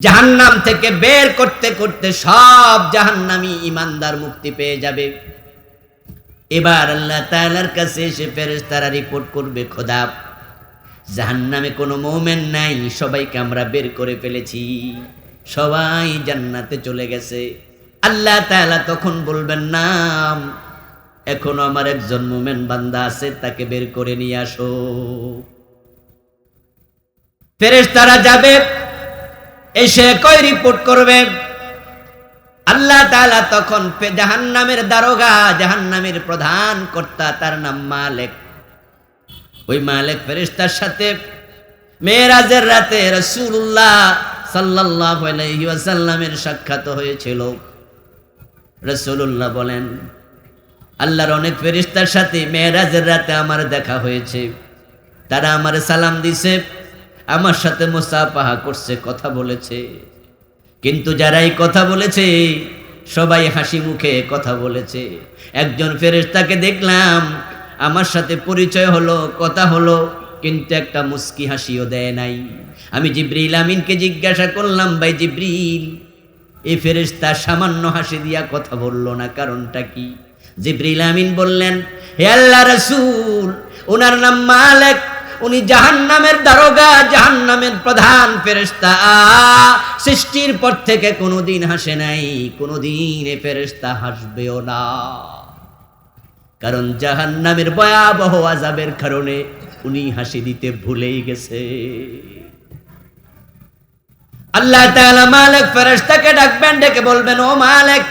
জাহান্নাম থেকে বের করতে করতে সব জাহান্নামী ঈমানদার মুক্তি পেয়ে যাবে। এবার আল্লাহ তাআলার কাছে এসে ফেরেশতারা রিপোর্ট করবে, খোদা জাহান্নামে কোনো মুমিন নাই, সবাইকে আমরা বের করে ফেলেছি, সবাই জান্নাতে চলে গেছে। আল্লাহ তাআলা তখন বলবেন, না, এখনো আমার একজন মুমিন বান্দা আছে, তাকে বের করে নিয়ে আসো। ফেরেশতারা যাবে, এসে কয় রিপোর্ট করবে। আল্লাহ তাআলা তখন জাহান্নামের দারোগা, জাহান্নামের প্রধান কর্তা, তার নাম মালিক। ওই মালিক ফেরেশতার সাথে মেরাজের রাতে রাসূলুল্লাহ সাল্লাল্লাহু আলাইহি ওয়াসাল্লামের সাক্ষাৎ হয়েছিল। রাসূলুল্লাহ বলেন, আল্লাহর অনেক ফেরেশতার সাথে মেরাজের রাতে আমার দেখা হয়েছে, তারা আমার সালাম দিছে, আমার সাথে মুসাফাহা করছে, কথা বলেছে, কিন্তু যারাই কথা বলেছে সবাই হাসি মুখে কথা বলেছে। একজন ফেরেশতাকে দেখলাম, আমার সাথে পরিচয় হলো, কথা হলো, কিন্তু একটা মুস্কি হাসিও দেয় নাই। আমি জিবরিল আমিনকে জিজ্ঞাসা করলাম, ভাই জিবরিল, এই ফেরেশতা সামান্য হাসি দিয়া কথা বললো না, কারণটা কি? জিবরিল আমিন বললেন, হে আল্লাহর রাসূল, ওনার নাম মালিক, উনি জাহান্নামের দারোগা, জাহান্নামের প্রধান ফেরেশতা। সৃষ্টির পর থেকে কোনোদিন হাসে নাই, কোনোদিন এ ফেরেশতা হাসবেও না, কারণ জাহান্নামের ভয়াবহ আযাবের কারণে উনি হাসি দিতে ভুলেই গেছে। আল্লাহ তাআলা মালিক ফেরেশতাকে ডাকবেন, ডেকে বলবেন, ও মালিক,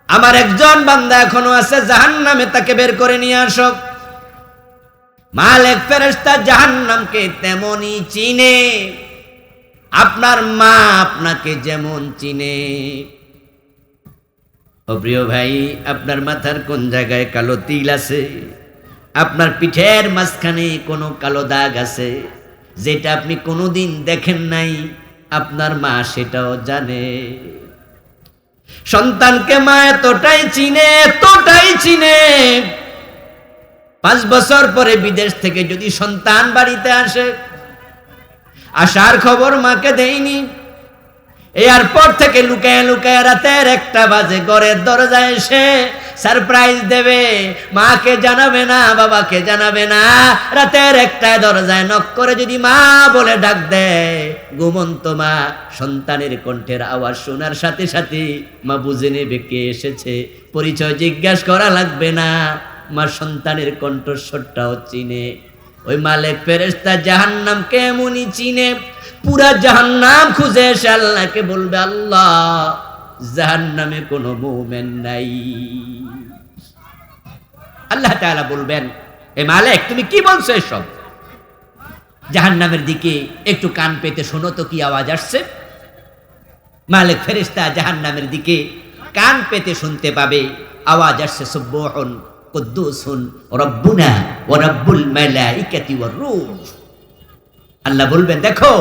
আমার একজন বান্দা এখনো আছে জাহান্নামে, তাকে বের করে নিয়ে আসো। মালিক ফেরেশতা জাহান্নামকে তেমনই চিনে, আপনার মা আপনাকে যেমন চিনে। ও প্রিয় ভাই, আপনার মাথার কোন জায়গায় কালো তিল আছে, আপনার পিঠের মাঝখানে কোনো কালো দাগ আছে, যেটা আপনি কোনোদিন দেখেন নাই, আপনার মা সেটাও জানে। সন্তানকে মা এতটাই চিনে, এতটাই চিনে, 5 বছর পরে বিদেশ থেকে যদি সন্তান বাড়িতে আসে, আসার খবর মাকে দেয়নি, এয়ারপোর্ট থেকে লুকায় লুকায় রাতের 1টা বাজে ঘরের দরজায় এসে সারপ্রাইজ দেবে, মাকে জানাবে না, বাবাকে জানাবে না, রাতের 1টায় দরজায় নক করে যদি মা বলে ডাক দেয়, ঘুমন্ত মা সন্তানের কণ্ঠের আওয়াজ শোনার সাথে সাথে মা বুঝে নেবে কে এসেছে, পরিচয় জিজ্ঞাসা করা লাগবে না, মা সন্তানের কণ্ঠস্বরটাও চিনে। ওই মালিক ফেরেশতা জাহান্নামকে এমনই চিনে, পুরা জাহান্নাম খুঁজে এসে আল্লাহকে বলবে, আল্লাহ, জাহান্নামে কোনো মুমিন নাই। আল্লাহ তাআলা বলবেন, এ মালিক, তুমি কি বলছো এসব? জাহান্নামের দিকে একটু কান পেতে শোনো তো, কি আওয়াজ আসছে। মালিক ফেরেশতা জাহান্নামের দিকে কান পেতে শুনতে পাবে, আওয়াজ আসছে, সুবহান কুদ্দুসুন রব্বুনা ওয়া রব্বুল মালাইকাতি ওয়ার রূহ। আল্লাহ বলবেন, দেখো,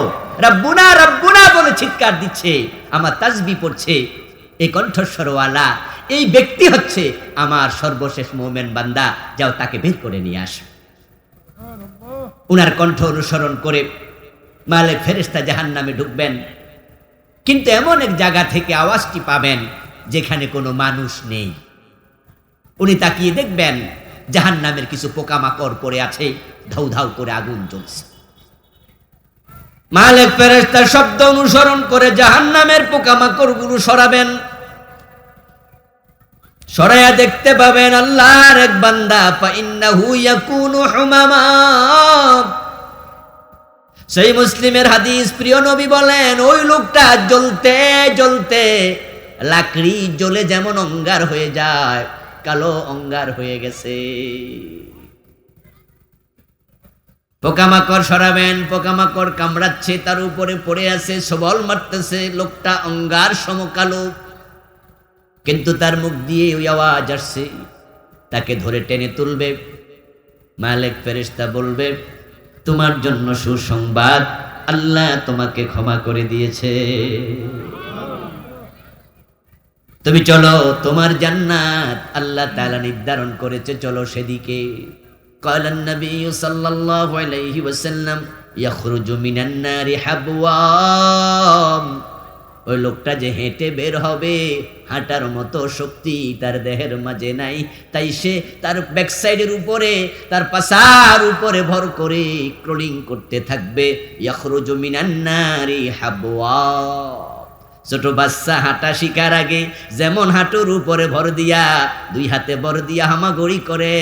রব্বুনা রব্বুনা বলে চিৎকার দিচ্ছে, আমার তাসবিহ পড়ছে, এই কণ্ঠস্বরওয়ালা এই ব্যক্তি হচ্ছে আমার সর্বশেষ মুমিন বান্দা, যাও তাকে বের করে নিয়ে আসো। উনার কণ্ঠ অনুসরণ করে মালিক ফেরেশতা জাহান্নামে ঢুকবেন, কিন্তু এমন এক জায়গা থেকে আওয়াজটি পাবেন যেখানে কোনো মানুষ নেই। উনি তাকিয়ে দেখবেন জাহান্নামের কিছু পোকামাকড় পড়ে আছে, ধাউ ধাউ করে আগুন জ্বলছে। মালিক ফেরেশতার শব্দ অনুসরণ করে জাহান্নামের পোকামাকড়গুলো সরাবেন, সরায়া দেখতে পাবেন আল্লাহর এক বান্দা, ফাইন্নাহু ইয়াকুনু হুমামা। সেই মুসলিমের হাদিস, প্রিয় নবী বলেন, ওই লোকটা জ্বলতে জ্বলতে লাকড়ি জ্বলে যেমন অঙ্গার হয়ে যায়, কালো অঙ্গার হয়ে গেছে। পোকামাকড় সরাবেন, পোকামাকড় কামড়াচ্ছে, তার উপরে পড়ে আছে, সবল মারতেছে, লোকটা অঙ্গার সমকালো, কিন্তু তার মুখ দিয়ে ওই আওয়াজ আসছে, তাকে ধরে টেনে তুলবে। মালিক ফেরেশতা বলবে, তোমার জন্য সুসংবাদ, আল্লাহ তোমাকে ক্ষমা করে দিয়েছে, তুমি চলো, তোমার জান্নাত আল্লাহ তাআলা নির্ধারণ করেছে, চলো সেদিকে। قال النبي صلى الله عليه وسلم ইয়াখরুজু মিনান নারি হাবওয়াম, ওই লোকটা যে হেঁটে বের হবে, হাঁটার মতো শক্তি তার দেহের মাঝে নাই, তাই সে তার ব্যাকসাইডের উপরে, তার পাছার উপরে ভর করে ক্রলিং করতে থাকবে। ইয়াখরুজু মিনান নারি হাবওয়াম, ছোট বাচ্চা হাঁটা শিকার আগে যেমন হাঁটুর উপরে ভর দিয়া, দুই হাতে ভর দিয়া হামাগুড়ি করে,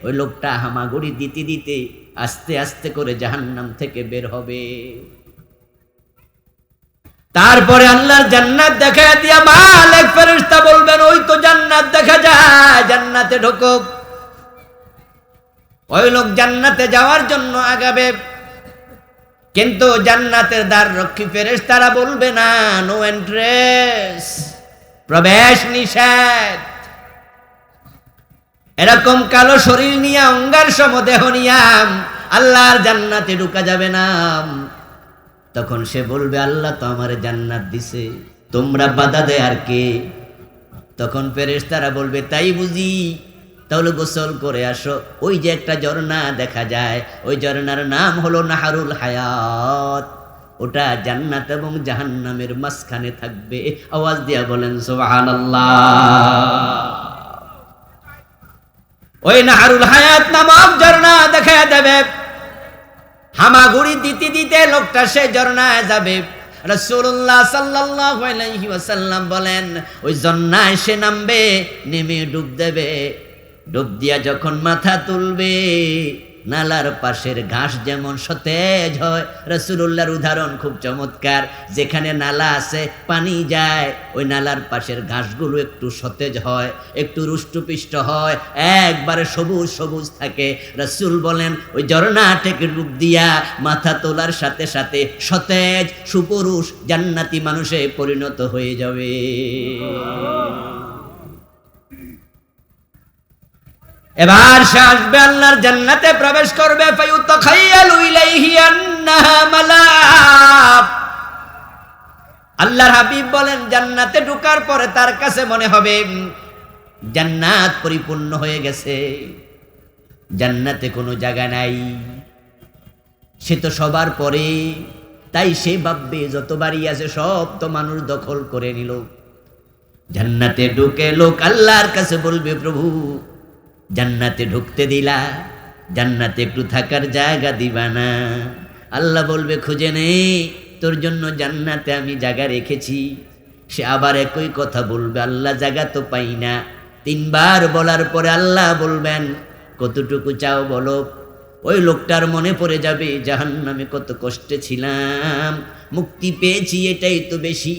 ওই লোকটা হামাগুড়ি দিতে দিতে আস্তে আস্তে করে জাহান্নাম থেকে বের হবে। তারপরে আল্লাহর জান্নাত দেখা দিয়া মালিক ফেরেশতা বলবেন, ওই তো জান্নাত দেখা যায়, জান্নাতে ঢোকো। ওই লোক জান্নাতে যাওয়ার জন্য আগাবে, কিন্তু জান্নাতের দ্বার রক্ষী ফেরেশতারা বলবে না, নো এন্ট্রেন্স, প্রবেশ নিষেধ। এরকম কালো শরীর নিয়ে, অঙ্গার সমদেহ নিয়া আল্লাহর জান্নাতে ঢুকা যাবে না। তখন সে বলবে, আল্লাহ তো আমার জান্নাত দিছে, তোমরা বাধা দেয় আর কে? তখন ফেরেশতারা বলবে, তাই বুঝি, তাহলে গোসল করে আসো। ওই যে একটা ঝর্ণা দেখা যায়, ওই ঝর্ণার নাম হলো নাহারুল হায়াত, ওটা জান্নাত এবং জাহান্নামের মাঝখানে থাকবে। আওয়াজ দিয়া বলেন সুবহানাল্লাহ। ওই নাহারুল হায়াত নামক ঝর্ণা দেখা দেবে, হামাগুড়ি দিতে দিতে লোকটা সে ঝর্ণায় যাবে। রাসূলুল্লাহ সাল্লাল্লাহু আলাইহি ওয়াসাল্লাম বলেন, ওই ঝর্ণায় সে নামবে, নেমে ডুব দেবে। ডুব দিয়া যখন মাথা তুলবে, নালার পাশের ঘাস যেমন সতেজ হয়, রাসূলুল্লাহর উদাহরণ খুব চমৎকার। যেখানে নালা আছে, পানি যায়, ওই নালার পাশের ঘাসগুলো একটু সতেজ হয়, একটু রুষ্টপুষ্ট হয়, একবারে সবুজ সবুজ থাকে। রাসূল বলেন, ওই ঝর্ণা থেকে ডুব দিয়া মাথা তোলার সাথে সাথে সতেজ সুপুরুষ জান্নাতি মানুষে পরিণত হয়ে যাবে। এবার সে আসবে, আল্লাহর জান্নাতে প্রবেশ করবে। ফায়ুতাখায়্যালু ইলাইহি আন্নাহা মালাব, আল্লাহর হাবিব বলেন, জান্নাতে ঢোকার পরে তার কাছে মনে হবে জান্নাত পরিপূর্ণ হয়ে গেছে, জান্নাতে কোনো জায়গা নাই। সে তো সবার পরে, তাই সে ভাববে যত বাড়ি আছে সব তো মানুষ দখল করে নিল। জান্নাতে ঢুকে লোক আল্লাহর কাছে বলবে, প্রভু জান্নাতে ঢুকতে দিলা, জান্নাতে একটু থাকার জায়গা দিবা না? আল্লাহ বলবে, খুঁজে নে, তোর জন্য জান্নাতে আমি জায়গা রেখেছি। সে আবার একই কথা বলবে, আল্লাহ জায়গা তো পাই না। তিনবার বলার পরে আল্লাহ বলবেন, কতটুকু চাও বলো। ওই লোকটার মনে পড়ে যাবে, জাহান্নামে কত কষ্টে ছিলাম, মুক্তি পেয়েছি এটাই তো বেশি।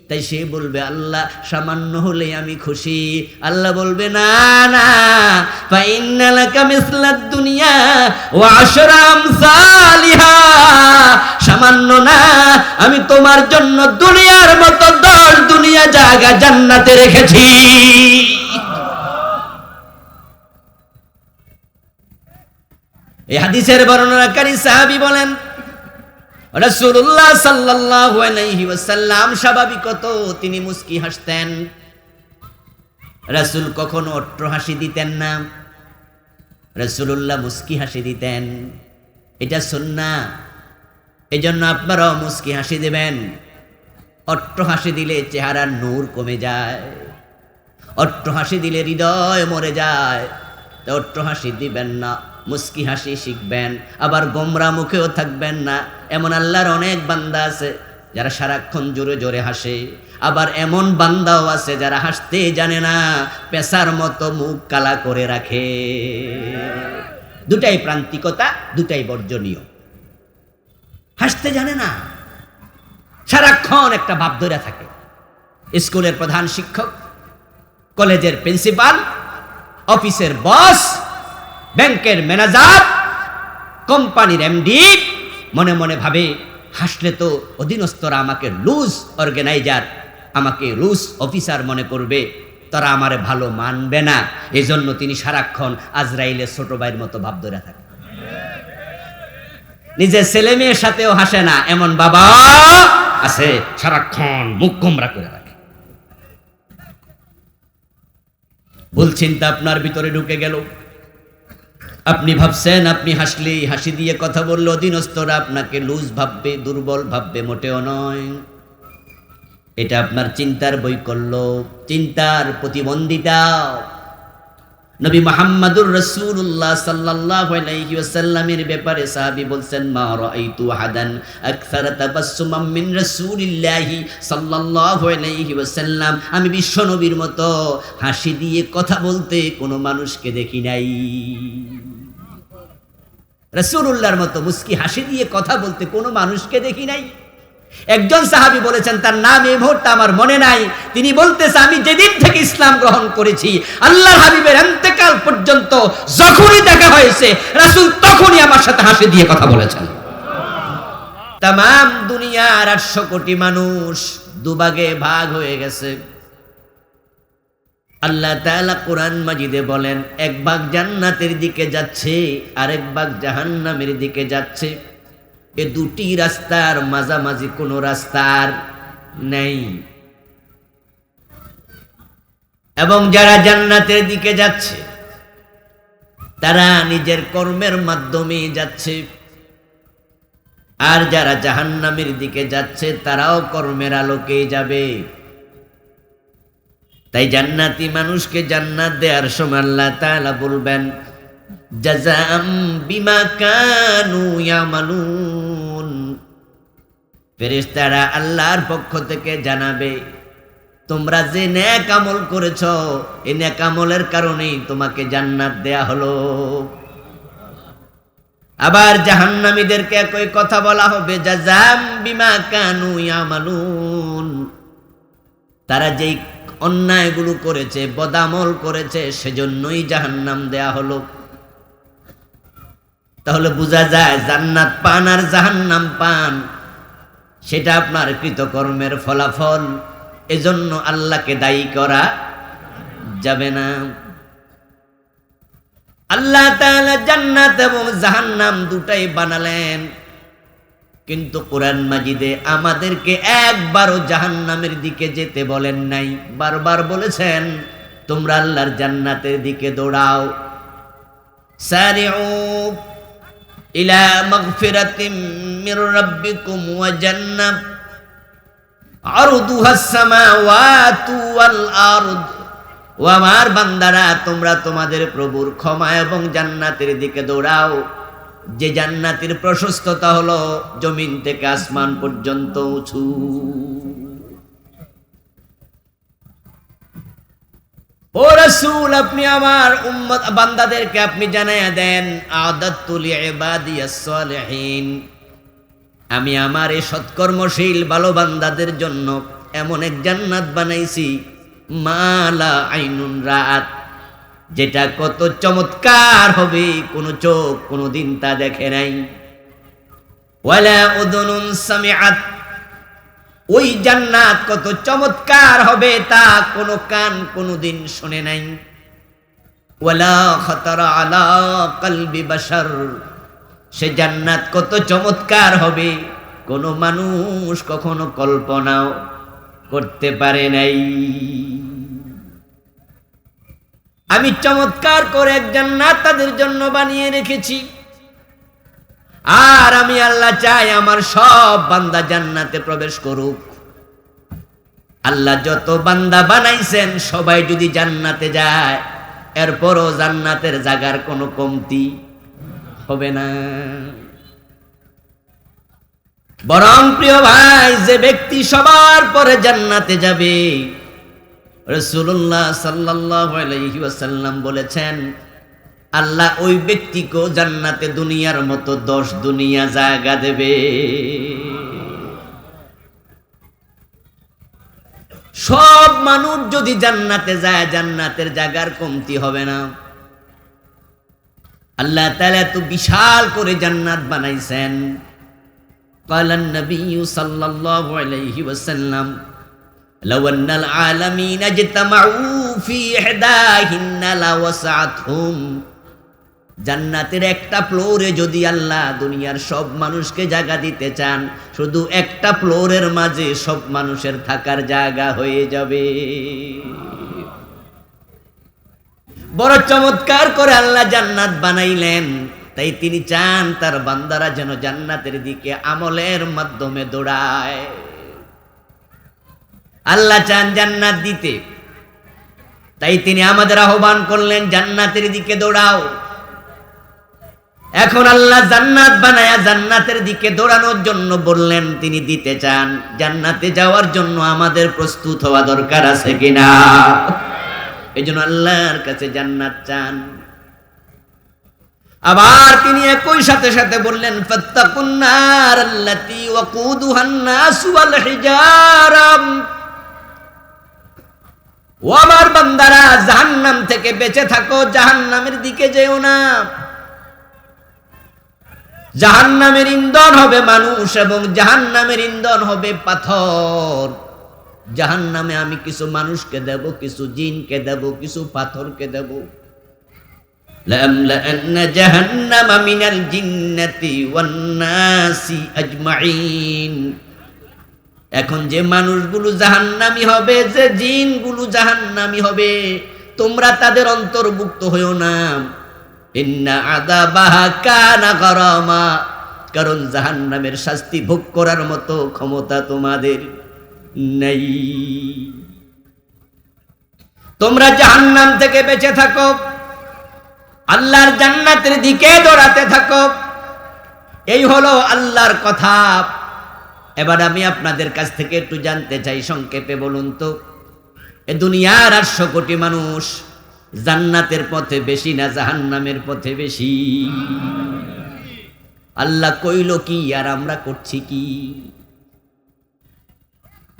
তাই সে বলবে, আল্লাহ সামান্য হলে আমি খুশি। আল্লাহ বলবে, না না, ফাইন্না লাকা মিসলাদ দুনিয়া ওয়া আশরা আমসালিহা, সামান্য না, আমি তোমার জন্য দুনিয়ার মতো 10 দুনিয়া জায়গা জান্নাতে রেখেছি। এই হাদিসের বর্ণনাকারী সাহাবী বলেন, রাসূলুল্লাহ সাল্লাল্লাহু আলাইহি ওয়াসাল্লাম স্বাভাবিকত তিনি মুস্কি হাসতেন। রাসূল কখনো অট্ট হাসি দিতেন না, রাসূলুল্লাহ মুস্কি হাসি দিতেন। এটা সুন্নাহ, এজন্য আপনারাও মুস্কি হাসি দেবেন। অট্ট হাসি দিলে চেহারার নূর কমে যায়, অট্ট হাসি দিলে হৃদয় মরে যায়। তো অট্ট হাসি দিবেন না, মুস্কি হাসি শিখবেন। আবার গোমরা মুখেও থাকবেন না। এমন আল্লাহর অনেক বান্দা আছে যারা সারাক্ষণ জোরে জোরে হাসে, আবার এমন বান্দাও আছে যারা হাসতে জানে না, পেশার মতো মুখ কালা করে রাখে। দুটাই প্রান্তিকতা, দুটাই বর্জনীয়। হাসতে জানে না, সারাক্ষণ একটা ভাব ধরে থাকে। স্কুলের প্রধান শিক্ষক, কলেজের প্রিন্সিপাল, অফিসের বস, ব্যাংকের ম্যানেজার, কোম্পানির এমডি মনে মনে ভাবে, হাসলে তো অধীনস্থরা আমাকে লুজ অর্গানাইজার, আমাকে লুজ অফিসার মনে করবে, তারা আমারে ভালো মানবে না। এজন্য তিনি সারাক্ষণ আজরাইলের ছোট ভাইয়ের মতো ভাব ধরে থাকে। নিজের ছেলে মেয়ের সাথেও হাসে না, এমন বাবা আছে সারাক্ষণ মুখ গোমরা করে রাখে। ভুল চিন্তা আপনার ভিতরে ঢুকে গেল, আপনি ভাবছেন আপনি হাসলেই, হাসি দিয়ে কথা বললে অধীনস্থরা আপনাকে লুজ ভাববে, দুর্বল ভাববে, মোটেও নয়। এটা আপনার চিন্তার বৈকল্য, চিন্তার প্রতিবন্ধিতা। নবী মুহাম্মদুর রাসূলুল্লাহ সাল্লাল্লাহু আলাইহি ওয়াসাল্লামের ব্যাপারে সাহাবী বলছেন, মা রাআইতু আহাদান আকসারা তাবাসসুমান মিন রাসূলিল্লাহি সাল্লাল্লাহু আলাইহি ওয়াসাল্লাম, আমি বিশ্ব নবীর মতো হাসি দিয়ে কথা বলতে কোনো মানুষকে দেখি নাই। রাসূলুল্লাহর মতো মুস্কি হাসি দিয়ে কথা বলতে কোনো মানুষকে দেখি নাই। একজন সাহাবী বলেছেন, তার নাম এই মুহূর্তে আমার মনে নাই, তিনি বলতেছে, আমি যেদিন থেকে ইসলাম গ্রহণ করেছি আল্লাহর হাবিবের ইন্তেকাল পর্যন্ত যখনই দেখা হয়েছে রাসূল তখনই আমার সাথে হাসি দিয়ে কথা বলেছেন। তামাম দুনিয়ার 800 কোটি মানুষ দুভাগে ভাগ হয়ে গেছে। আল্লাহ তাআলা কোরআন মাজিদে বলেন, এক ভাগ জান্নাতের দিকে যাচ্ছে, আরেক ভাগ জাহান্নামের দিকে যাচ্ছে। এ দুটি রাস্তার মাঝামাঝি কোনো রাস্তার নেই। এবং যারা জান্নাতের দিকে যাচ্ছে তারা নিজের কর্মের মাধ্যমে যাচ্ছে, আর যারা জাহান্নামের দিকে যাচ্ছে তারাও কর্মের আলোকে যাবে। তাই জান্নাতি মানুষকে জান্নাত দেওয়ার সময় আল্লাহ তাআলা বলবেন, জাযাম বিমা কানু ইয়ামালুন। ফেরেশতারা আল্লাহর পক্ষ থেকে জানাবে, তোমরা যে নেক আমল করেছো এই নেক আমলের কারণেই তোমাকে জান্নাত দেয়া হলো। আবার জাহান্নামীদেরকে একই কথা বলা হবে, জাযাম বিমা কানু ইয়ামালুন। তারা যেই অন্যায়গুলো করেছে, বদামল করেছে, সেজন্যই জাহান্নাম দেয়া হলো। তাহলে বোঝা যায় জান্নাত পান আর জাহান্নাম পান সেটা আপনার কৃতকর্মের ফলাফল, এজন্য আল্লাহকে দায়ী করা যাবে না। আল্লাহ তাআলা জান্নাত এবং জাহান্নাম দুটাই বানালেন, কিন্তু কোরআন মাজিদে আমাদেরকে একবারও জাহান্নামের দিকে যেতে বলেন নাই। বারবার বলেছেন, তোমরা আল্লাহর জান্নাতের দিকে দৌড়াও। সারিউ ইলা মাগফিরাতিম মির রাব্বিকুম ওয়া জান্নাহ আরদুহাস সামাওয়াতু ওয়াল আরদ। ও আমার বান্দারা, তোমরা তোমাদের প্রভুর ক্ষমা এবং জান্নাতের দিকে দৌড়াও, যে জান্নাতের প্রশস্ততা হলো জমিন থেকে আসমান পর্যন্ত উঁচু। ও রাসূল, আপনি আমার উম্মত বান্দাদেরকে আপনি জানায়া দেন, আদাতু লিইবাদিয়াস সালিহিন, আমি আমার এই সৎকর্মশীল ভালো বান্দাদের জন্য এমন এক জান্নাত বানাইছি, মালা আইনুন রাত, যেটা কত চমৎকার হবে কোনো চোখ কোনোদিন তা দেখে নাই। ওয়ালা উযুনুন সামিআত, ওই জান্নাত কত চমৎকার হবে তা কোনো কান কোনোদিন শুনে নাই। ওয়ালা খাতারা আলা কলবি বাশার, সে জান্নাত কত চমৎকার হবে কোনো মানুষ কখনো কল্পনাও করতে পারে নাই। আমি চমৎকার করে এক জান্নাত তাদের জন্য বানিয়ে রেখেছি, আর আমি আল্লাহ চাই আমার সব বান্দা জান্নাতে প্রবেশ করুক। আল্লাহ যত বান্দা বানাইছেন সবাই যদি জান্নাতে যায়, এরপরও জান্নাতের জায়গার কোনো কমতি হবে না। বরং প্রিয় ভাই, যে ব্যক্তি সবার পরে জান্নাতে যাবে, রাসূলুল্লাহ সাল্লাল্লাহু আলাইহি ওয়াসাল্লাম বলেছেন, আল্লাহ ওই ব্যক্তিকে জান্নাতে দুনিয়ার মতো 10 দুনিয়া জায়গা দেবে। সব মানুষ যদি জান্নাতে যায়, জান্নাতের জায়গার কমতি হবে না। আল্লাহ তাআলা তো বিশাল করে জান্নাত বানাইছেন। ক্বালান নবী সাল্লাল্লাহু আলাইহি ওয়াসাল্লাম, লাউ আন্নাল আলামিনা ইজতামাউ ফি ইহদাহিন্না লাওয়াসআতহুম, জান্নাতের একটা ফ্লোরে যদি আল্লাহ দুনিয়ার সব মানুষকে জায়গা দিতে চান, শুধু একটা ফ্লোরের মাঝে সব মানুষের থাকার জায়গা হয়ে যাবে। বড় চমৎকার করে আল্লাহ জান্নাত বানাইলেন। তাই তিনি চান তার বান্দারা যেন জান্নাতের দিকে আমলের মাধ্যমে দৌড়ায়। আল্লাহ চান জান্নাত দিতে, তাই তিনি আমাদের আহ্বান করলেন জান্নাতের দিকে দৌড়াও। এখন আল্লাহ জান্নাত বানায়া জান্নাতের দিকে দৌড়ানোর জন্য বললেন, তিনি দিতে চান। জান্নাতে যাওয়ার জন্য আমাদের প্রস্তুত হওয়া দরকার আছে কিনা? এজন্য আল্লাহর কাছে জান্নাত চান। আবার তিনি একই সাথে সাথে বললেন, ফাত্তাকুন নার আল্লাতী ওয়াকুদুহান নাস ওয়াল হিজারা। ও আমার বান্দারা, জাহান্নাম থেকে বেঁচে থাকো, জাহান্নামের দিকে যেও না। জাহান্নামের ইন্ধন হবে মানুষ এবং জাহান্নামের ইন্ধন হবে পাথর। জাহান্নামে আমি কিছু মানুষকে দেব, কিছু জিনকে দেব, কিছু পাথরকে দেব। লামলাআন্না জাহান্নামা মিনাল জিন্নাতি ওয়ান নাসি আজমাইন। এখন যে মানুষগুলো জাহান্নামী হবে, যে জিনগুলো জাহান্নামী হবে, তোমরা তাদের অন্তর্ভুক্ত হইও না। ইন্না আযাবাহা কানা গরামা, কারণ জাহান্নামের শাস্তি ভোগ করার মতো ক্ষমতা তোমাদের নেই। তোমরা জাহান্নাম থেকে বেঁচে থাকো, আল্লাহর জান্নাতের দিকে দৌড়াতে থাকো। এই হলো আল্লাহর কথা। এবার আমি আপনাদের কাছ থেকে একটু জানতে চাই, সংক্ষেপে বলুন তো, এ দুনিয়ার 800 কোটি মানুষ জান্নাতের পথে বেশি না জাহান্নামের পথে বেশি? আল্লাহ কইল কি আর আমরা করছি কি?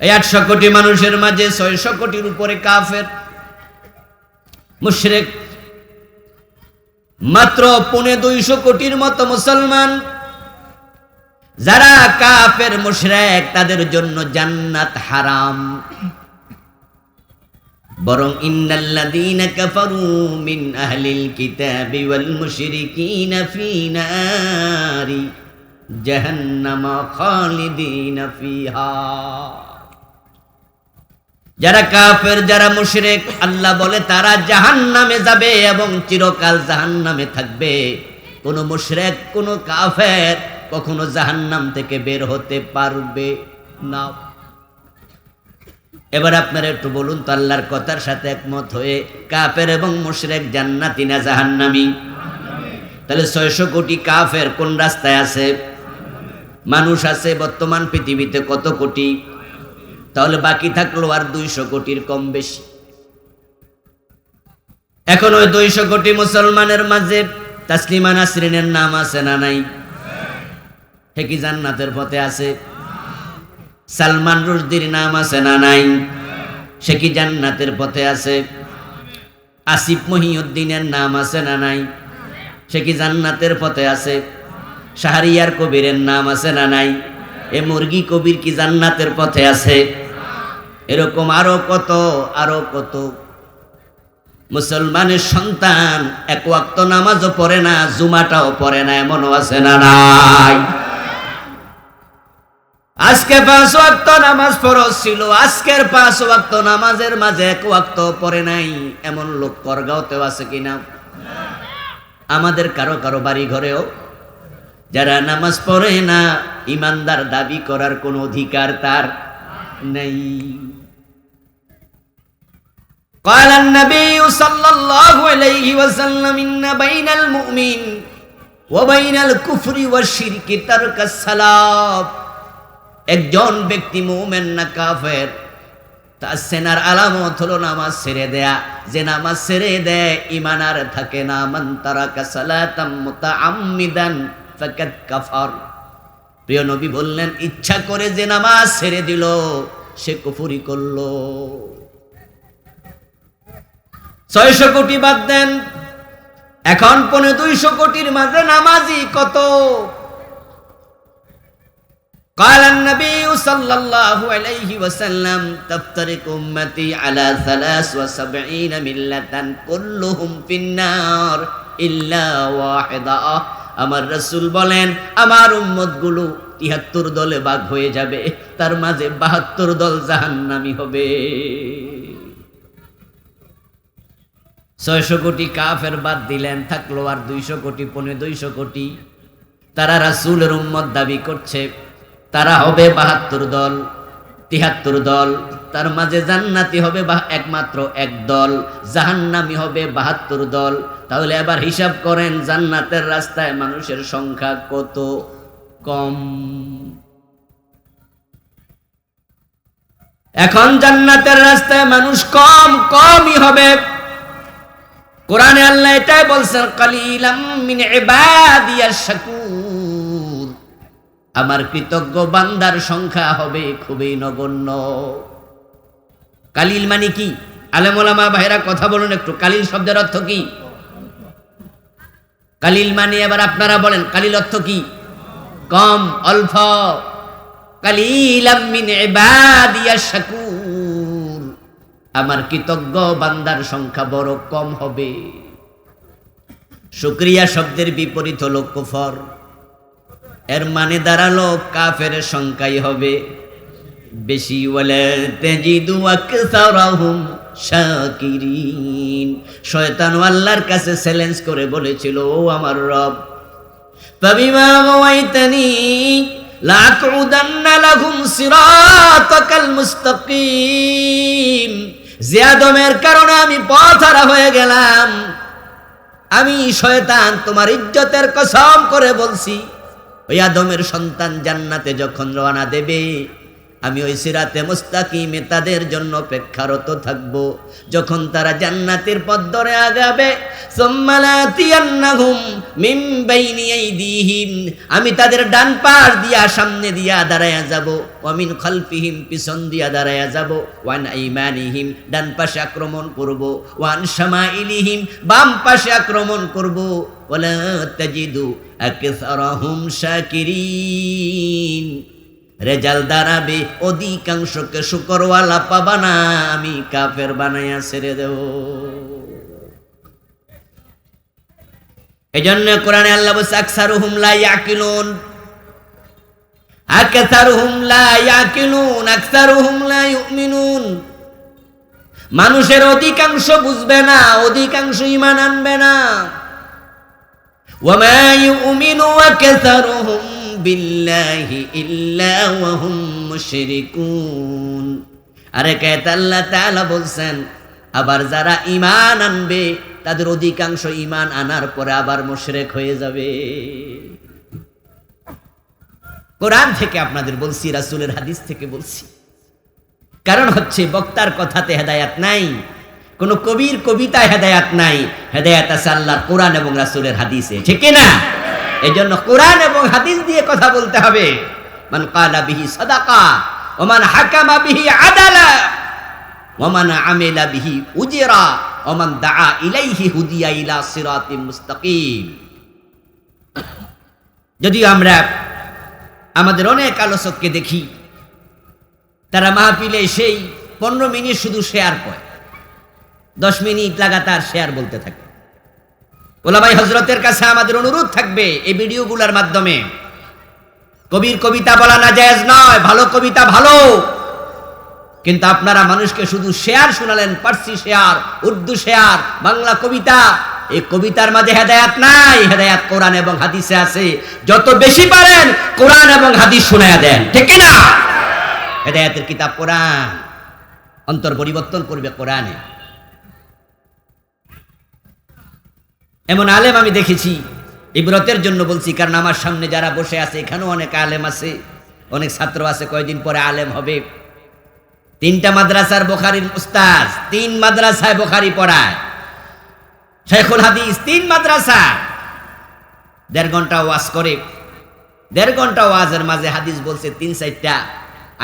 এই 800 কোটি মানুষের মাঝে 600 কোটির উপরে কাফের মুশরিক, মাত্র 250 কোটির মতো মুসলমান। যারা কাফের মুশরিক তাদের জন্য জান্নাত হারাম। বরং ইন্নাল্লাযীনা কাফারু মিন আহলিল কিতাবি ওয়াল মুশরিকিনা ফী নারি জাহান্নাম খালিদিনা ফিহা। যারা কাফের, যারা মুশরিক, আল্লাহ বলে তারা জাহান্নামে যাবে এবং চিরকাল জাহান্নামে থাকবে। কোন মুশরিক, কোন কাফের কখনো জাহান্নাম থেকে বের হতে পারবে না। এবার আপনারা একটু বলুন তো, আল্লাহর কথার সাথে একমত হয়ে কাফের এবং মুশরিক জান্নাতি না জাহান্নামী? তাহলে 600 কোটি কাফের কোন রাস্তায় আছে? মানুষ আছে বর্তমান পৃথিবীতে কত কোটি? তাহলে বাকি থাকলো আর 200 কোটির কম বেশি। এখন ওই 200 কোটি মুসলমানের মাঝে তাসলিমা নাসরিনের নাম আছে না নাই? হে কি জান্নাতের পথে আছে? সালমান রুশদির নাম আছে না নাই? সে কি জান্নাতের পথে আছে? আসিফ মহিউদ্দিনের নাম আছে না নাই? সে কি জান্নাতের পথে আছে? শাহরিয়ার কবিরের নাম আছে না নাই? এ মুরগি কবির কি জান্নাতের পথে আছে? এরকম আরো কত মুসলমানের সন্তান এক ওয়াক্ত নামাজও পড়ে না, জুমাটাও পড়ে না, এমনও আছে না নাই? আজকে 5 ওয়াক্ত নামাজ ফরজ ছিল, আজকের 5 ওয়াক্ত নামাজের মাঝে 1 ওয়াক্ত পড়ে নাই, এমন লোক করগাঁওতেও আছে কিনা? আমাদের কারো কারো বাড়ি ঘরেও যারা নামাজ পড়ে না, ইমানদার দাবি করার কোন অধিকার তার নেই। قال النبي صلى الله عليه وسلم إن بين المؤمن وبين الكفر والشرك ترك الصلاة। একজন ব্যক্তি মুমিন না কাফের, তার সেনার আলামত হলো নামাজ ছেড়ে দেয়া। যে নামাজ ছেড়ে দেয় ঈমান আর থাকে না। মান তারাকা সালাতাম মুতাআম্মিদান ফাকাদ কাফার। প্রিয় নবী বললেন, ইচ্ছা করে যে নামাজ ছেড়ে দিল সে কুফরি করলো। 600 কোটি বাদ দেন, এখন 250 কোটির মাঝে নামাজি কত? قال النبي صلى الله عليه وسلم تفترق أمتي على 73 ملة كلهم في النار إلا واحدة। আমার রাসূল বলেন, আমার উম্মত গুলো 73 দলে ভাগ হয়ে যাবে, তার মাঝে 72 দল জাহান্নামী হবে। 600 কোটি কাফের বাদ দিলেন, থাকলো আর 200 কোটি, 250 কোটি। তারা রাসূলের উম্মত দাবি করছে। তারা হবে 72 দল, 73 দল। তার মাঝে জান্নাতি হবে একমাত্র এক দল, জাহান্নামী হবে 72 দল। তাহলে এবার হিসাব করেন জান্নাতের রাস্তায় মানুষের সংখ্যা কত কম। এখন জান্নাতের রাস্তায় মানুষ কমই হবে। কোরআনে আল্লাহ এটাই বলছেন, কালিলাম মিন ইবাদিয়াশ শাকুর, আমার কৃতজ্ঞ বান্দার সংখ্যা হবে খুবই নগণ্য। কালিল মানে কি? আলেম ওলামা ভাইরা কথা বলুন একটু, কালিল শব্দের অর্থ কি? কালিল মানে এবার আপনারা বলেন, কালিল অর্থ কি? কম, অল্প। কালিলাম মিন ইবাদিয়াশ শাকুর, আমার কৃতজ্ঞ বান্দার সংখ্যা বড় কম হবে। শুকরিয়া শব্দের বিপরীত হলো কুফর। এর মানে দাঁড়ালো কাফের সংখ্যাই হবে বেশি। ওয়ালা তাজিদু আকসারাহুম শাকিরিন। শয়তান আল্লাহর কাছে চ্যালেঞ্জ করে বলেছিল, ও আমার রব, ফাবিমা গাওয়াইতানি লাআকুদান্না লাহুম সিরাতাকাল মুস্তাকিম। যে আদমের কারণে আমি পথহারা হয়ে গেলাম, আমি শয়তান তোমার ইজ্জতের কসম করে বলছি, ওই আদমের সন্তান জান্নাতে যখন রওনা দেবে, আমি ওই সিরাতে মুস্তাকিমে তাদের জন্য অপেক্ষারত থাকব। যখন তারা জান্নাতের পথ ধরে আগাবে, সুম্মা লাতিয়ান্নাহুম মিন বাইনি আইদিহিম, আমি তাদের ডান পাশ দিয়া সামনে দিয়া দাঁড়ায়া যাব, ওয়া মিন খালফিহিম পিছন দিয়া দাঁড়ায়া যাব, ওয়ান আইমানিহিম ডান পাশে আক্রমণ করব, ওয়ান শামাইলিহিম বাম পাশে আক্রমণ করব, ওয়ালা তাজিদু আকসারাহুম শাকিরিন। রেজাল্ট দাঁড়াবে অধিকাংশকে শুকরওয়ালা পাবা না, আমি কাফের বানাইয়া ছেড়ে দেব। এই জন্য কোরআনে আল্লাহ বলছে, আকসারুহুম লা ইয়াকিলুন, আকসারুহুম লা ইয়াকিলুন, আকসারুহুম লা ইউমিনুন। মানুষের অধিকাংশ বুঝবে না, অধিকাংশ ঈমান আনবে না। ওয়া মা ইউমিনু আকসারুহুম বিল্লাহি ইল্লা ওয়া হুম মুশরিকুন। আরেক আয়াতে আল্লাহ তাআলা বলছেন, আবার যারা ঈমান আনবে তাদের অধিকাংশ ঈমান আনার পরে আবার মুশরিক হয়ে যাবে। কোরআন থেকে আপনাদের বলছি, রাসূলের হাদিস থেকে বলছি। কারণ হচ্ছে বক্তার কথাতে হেদায়েত নাই, কোন কবির কবিতায় হেদায়েত নাই, হেদায়েত আছে আল্লাহর কোরআন এবং রাসূলের হাদিসে, ঠিক না? এই জন্য কোরআন এবং হাদিস দিয়ে কথা বলতে হবে। মান ক্বালা বিহি সাদাকা ওয়া মান হাকামা বিহি আদালা ওয়া মান আমিলা বিহি উজরা ওয়া মান দাআ ইলাইহি হুদিয়া ইলা সিরাতিম মুস্তাকিম। যদিও আমরা আমাদের অনেক আলোচককে দেখি, তারা মাহফিলে সেই 15 মিনিট শুধু শেয়ার করে, 10 মিনিট লাগাতার শেয়ার বলতে থাকে। ওলামায়ে হযরতের কাছে আমাদের অনুরোধ থাকবে, এই ভিডিওগুলোর মাধ্যমে কবির কবিতা বলা না জায়েজ নয়, ভালো কবিতা ভালো, কিন্তু আপনারা মানুষকে শুধু শেয়ার শোনালেন, পার্সি শেয়ার, উর্দু শেয়ার, বাংলা কবিতা। এই কবিতার মাঝে হেদায়েত নাই, হেদায়েত কোরআন এবং হাদিসে আছে। যত বেশি পারেন কোরআন এবং হাদিস শোনায়া দেন, ঠিক কি না? হেদায়েতের কিতাব কোরআন, অন্তর পরিবর্তন করবে কোরআনে। এমন আলেম আমি দেখেছি, ইবরতের জন্য বলছি, কারণ আমার সামনে যারা বসে আছে এখানেও অনেক আলেম আছে, অনেক ছাত্র আছে, কয়েকদিন পরে আলেম হবে। 3টা মাদ্রাসার বুখারীর উস্তাদ, 3 মাদ্রাসায় বুখারী পড়ায়, শাইখুল হাদিস, 3 মাদ্রাসা, 1.5 ঘন্টা ওয়াজ করে। 1.5 ঘন্টা ওয়াজের মাঝে হাদিস বলছে 3-4টা,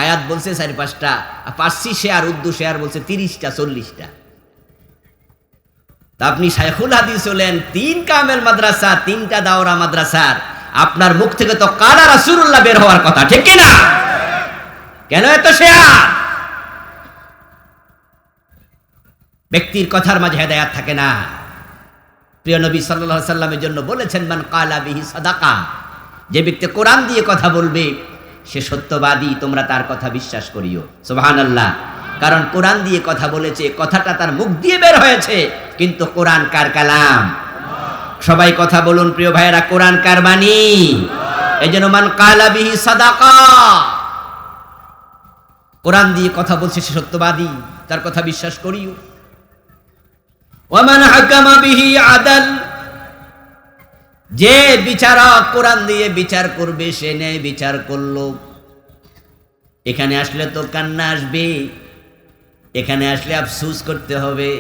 আয়াত বলছে 4-5টা, পার্সি শেয়ার, উর্দু শেয়ার বলছে 30টা 40টা। তা আপনি শাইখুল হাদিস হলেন, 3 কামেল মাদ্রাসা, 3টা দাওরা মাদ্রাসার, আপনার মুখ থেকে তো কালা রাসূলুল্লাহ বের হওয়ার কথা, ঠিক কি না? কেন এত শেয়ার? ব্যক্তির কথার মাঝে হেদায়েত থাকে না। প্রিয় নবী সাল্লাল্লাহু আলাইহি সাল্লামের জন্য বলেছেন, মান ক্বালা বিহি সাদাকা, যে ব্যক্তি কোরআন দিয়ে কথা বলবে সে সত্যবাদী, তোমরা তার কথা বিশ্বাস করিও। সুবহানাল্লাহ। কারণ কোরআন দিয়ে কথা বলেছে, কথাটা তার মুখ দিয়ে বের হয়েছে, কিন্তু কোরআন কার কালাম? সবাই কথা বলুন প্রিয় ভাইয়েরা, কোরআন কার বাণী? এজন্য মান কালা বিহি সাদাকা, কোরআন দিয়ে কথা বলছে সে সত্যবাদী, তার কথা বিশ্বাস করিও। ওয়া মান হাকামা বিহি আদাল, যে বিচারক কোরআন দিয়ে বিচার করবে সে ন্যায় বিচার করলো। এখানে আসলে তো কান্না আসবে, এখানে আসলে আফসোস করতে হবে,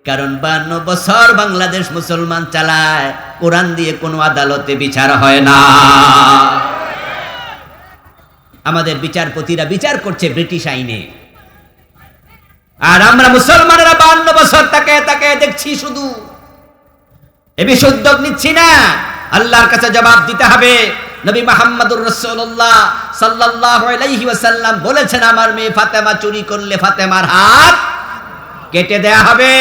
কারণ 52 বছর বাংলাদেশ মুসলমান চালায়, কোরআন দিয়ে কোনো আদালতে বিচার হয় না। আমাদের বিচারপতিরা বিচার করছে ব্রিটিশ আইনে, আর আমরা মুসলমানেরা 52 বছর তাকায় তাকায় দেখছি শুধু। এ বিষয়ে উদ্যোগ নিচ্ছি না, আল্লাহর কাছে জবাব দিতে হবে। নবী মুহাম্মদুর রাসূলুল্লাহ সাল্লাল্লাহু আলাইহি ওয়াসাল্লাম বলেছেন, আমার মেয়ে ফাতেমা চুরি করলে ফাতেমার হাত কেটে দেয়া হবে,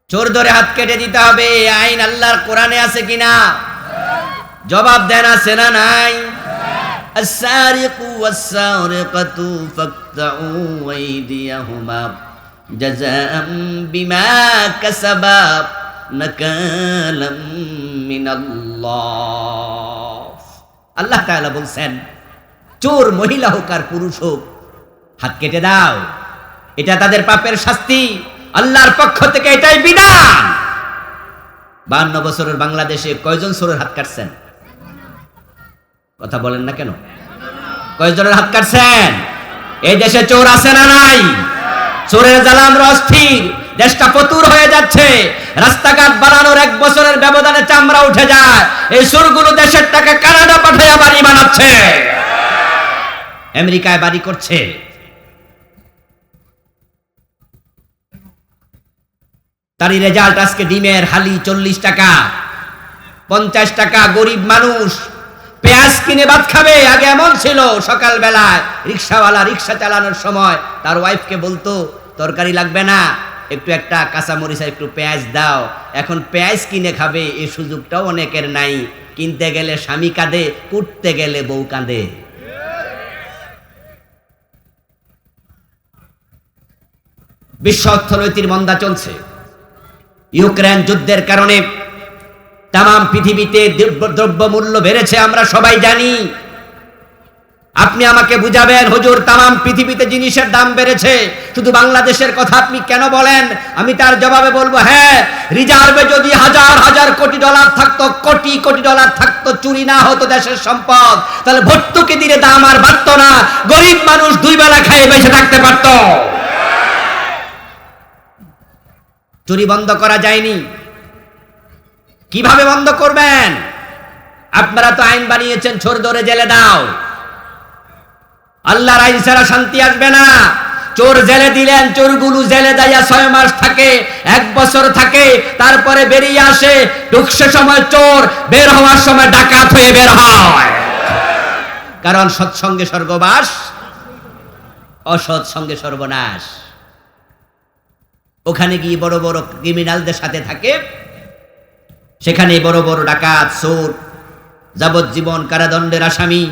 চোর ধরে হাত কেটে দিতে হবে। আইন আল্লাহর কোরআনে আছে কিনা? জবাব দেন, আছে না নাই? আস-সারিকু ওয়াস-সারিকাতু ফাকতাউ আইদিয়াহুমা জাযাআম বিমা কাসাবা নাকালাম মিনাল্লাহ। আল্লাহ তাআলা বলছেন, চোর মহিলা হোক আর পুরুষ হোক, হাত কেটে দাও, এটা তাদের পাপের শাস্তি, আল্লাহর পক্ষ থেকে এটাই বিধান। 52 বছরের বাংলাদেশে কয়জন চোরের হাত কাটছেন? কথা বলেন না কেন? কয়জনের হাত কাটছেন? এই দেশে চোর আছে না নাই? চোরের জ্বালা আমরা অস্থির, দেশটা ফতুর হয়ে যাচ্ছে, রাস্তাঘাট বানানোর 1 বছরের ব্যবধানে চামড়া উঠে যায়। এই চোরগুলো দেশের টাকা কানাডা পাঠাইয়া বাড়ি বানাচ্ছে, আমেরিকায় বাড়ি করছে। তারই রেজাল্ট আজকে ডিমের হালি 40 টাকা, 50 টাকা। গরিব মানুষ পেঁয়াজ কিনে ভাত খাবে। আগে এমন ছিল, সকাল বেলায় রিক্সাওয়ালা রিক্সা চালানোর সময় তার ওয়াইফকে বলতো, তরকারি লাগবে না, একটু একটা কাঁচা মরিচ একটু পেঁয়াজ দাও। এখন পেঁয়াজ কিনে খাবে এই সুযোগটাও অনেকের নাই। কিনতে গেলে স্বামী কাঁদে, কুটতে গেলে বউ কাঁদে। বিশ্ব অর্থনৈতিক মন্দা চলছে। ইউক্রেন যুদ্ধের কারণে তাম পৃথিবীতে দ্রব্য মূল্য বেড়েছে, আমরা সবাই জানি। আপনি আমাকে বুঝাবেন, হুজুর তাম পৃথিবীতে জিনিসের দাম বেড়েছে, শুধু বাংলাদেশের কথা আপনি কেন বলেন? আমি তার জবাবে বলবো, হ্যাঁ, রিজার্ভে যদি হাজার হাজার কোটি ডলার থাকতো, কোটি কোটি ডলার থাকতো, চুরি না হতো দেশের সম্পদ, তাহলে ভর্তুকি দিলে দাম আর বাড়তো না, গরিব মানুষ 2 বেলা খেয়ে বেঁচে থাকতে পারত। চুরি বন্ধ করা যায়নি, কিভাবে বন্ধ করবেন? আপনারা তো আইন বানিয়েছেন, চোর ধরে জেলে দাও। আল্লাহর আইন ছাড়া শান্তি আসবে না। চোর জেলে দিলেন, চোরগুলো জেলে দেয়া 6 মাস থাকে, 1 বছর থাকে, তারপরে বেরিয়ে আসে। ঢুকছে সময় চোর, বের হওয়ার সময় ডাকাত হয়ে বের হয়। কারণ সৎসঙ্গে স্বর্গবাস, অসৎ সঙ্গে সর্বনাশ। ওখানে গিয়ে বড় বড় ক্রিমিনালদের সাথে থাকে, সেখানে বড় বড় ডাকাত, চোর, যাবজ্জীবন কারাদণ্ডের আসামি।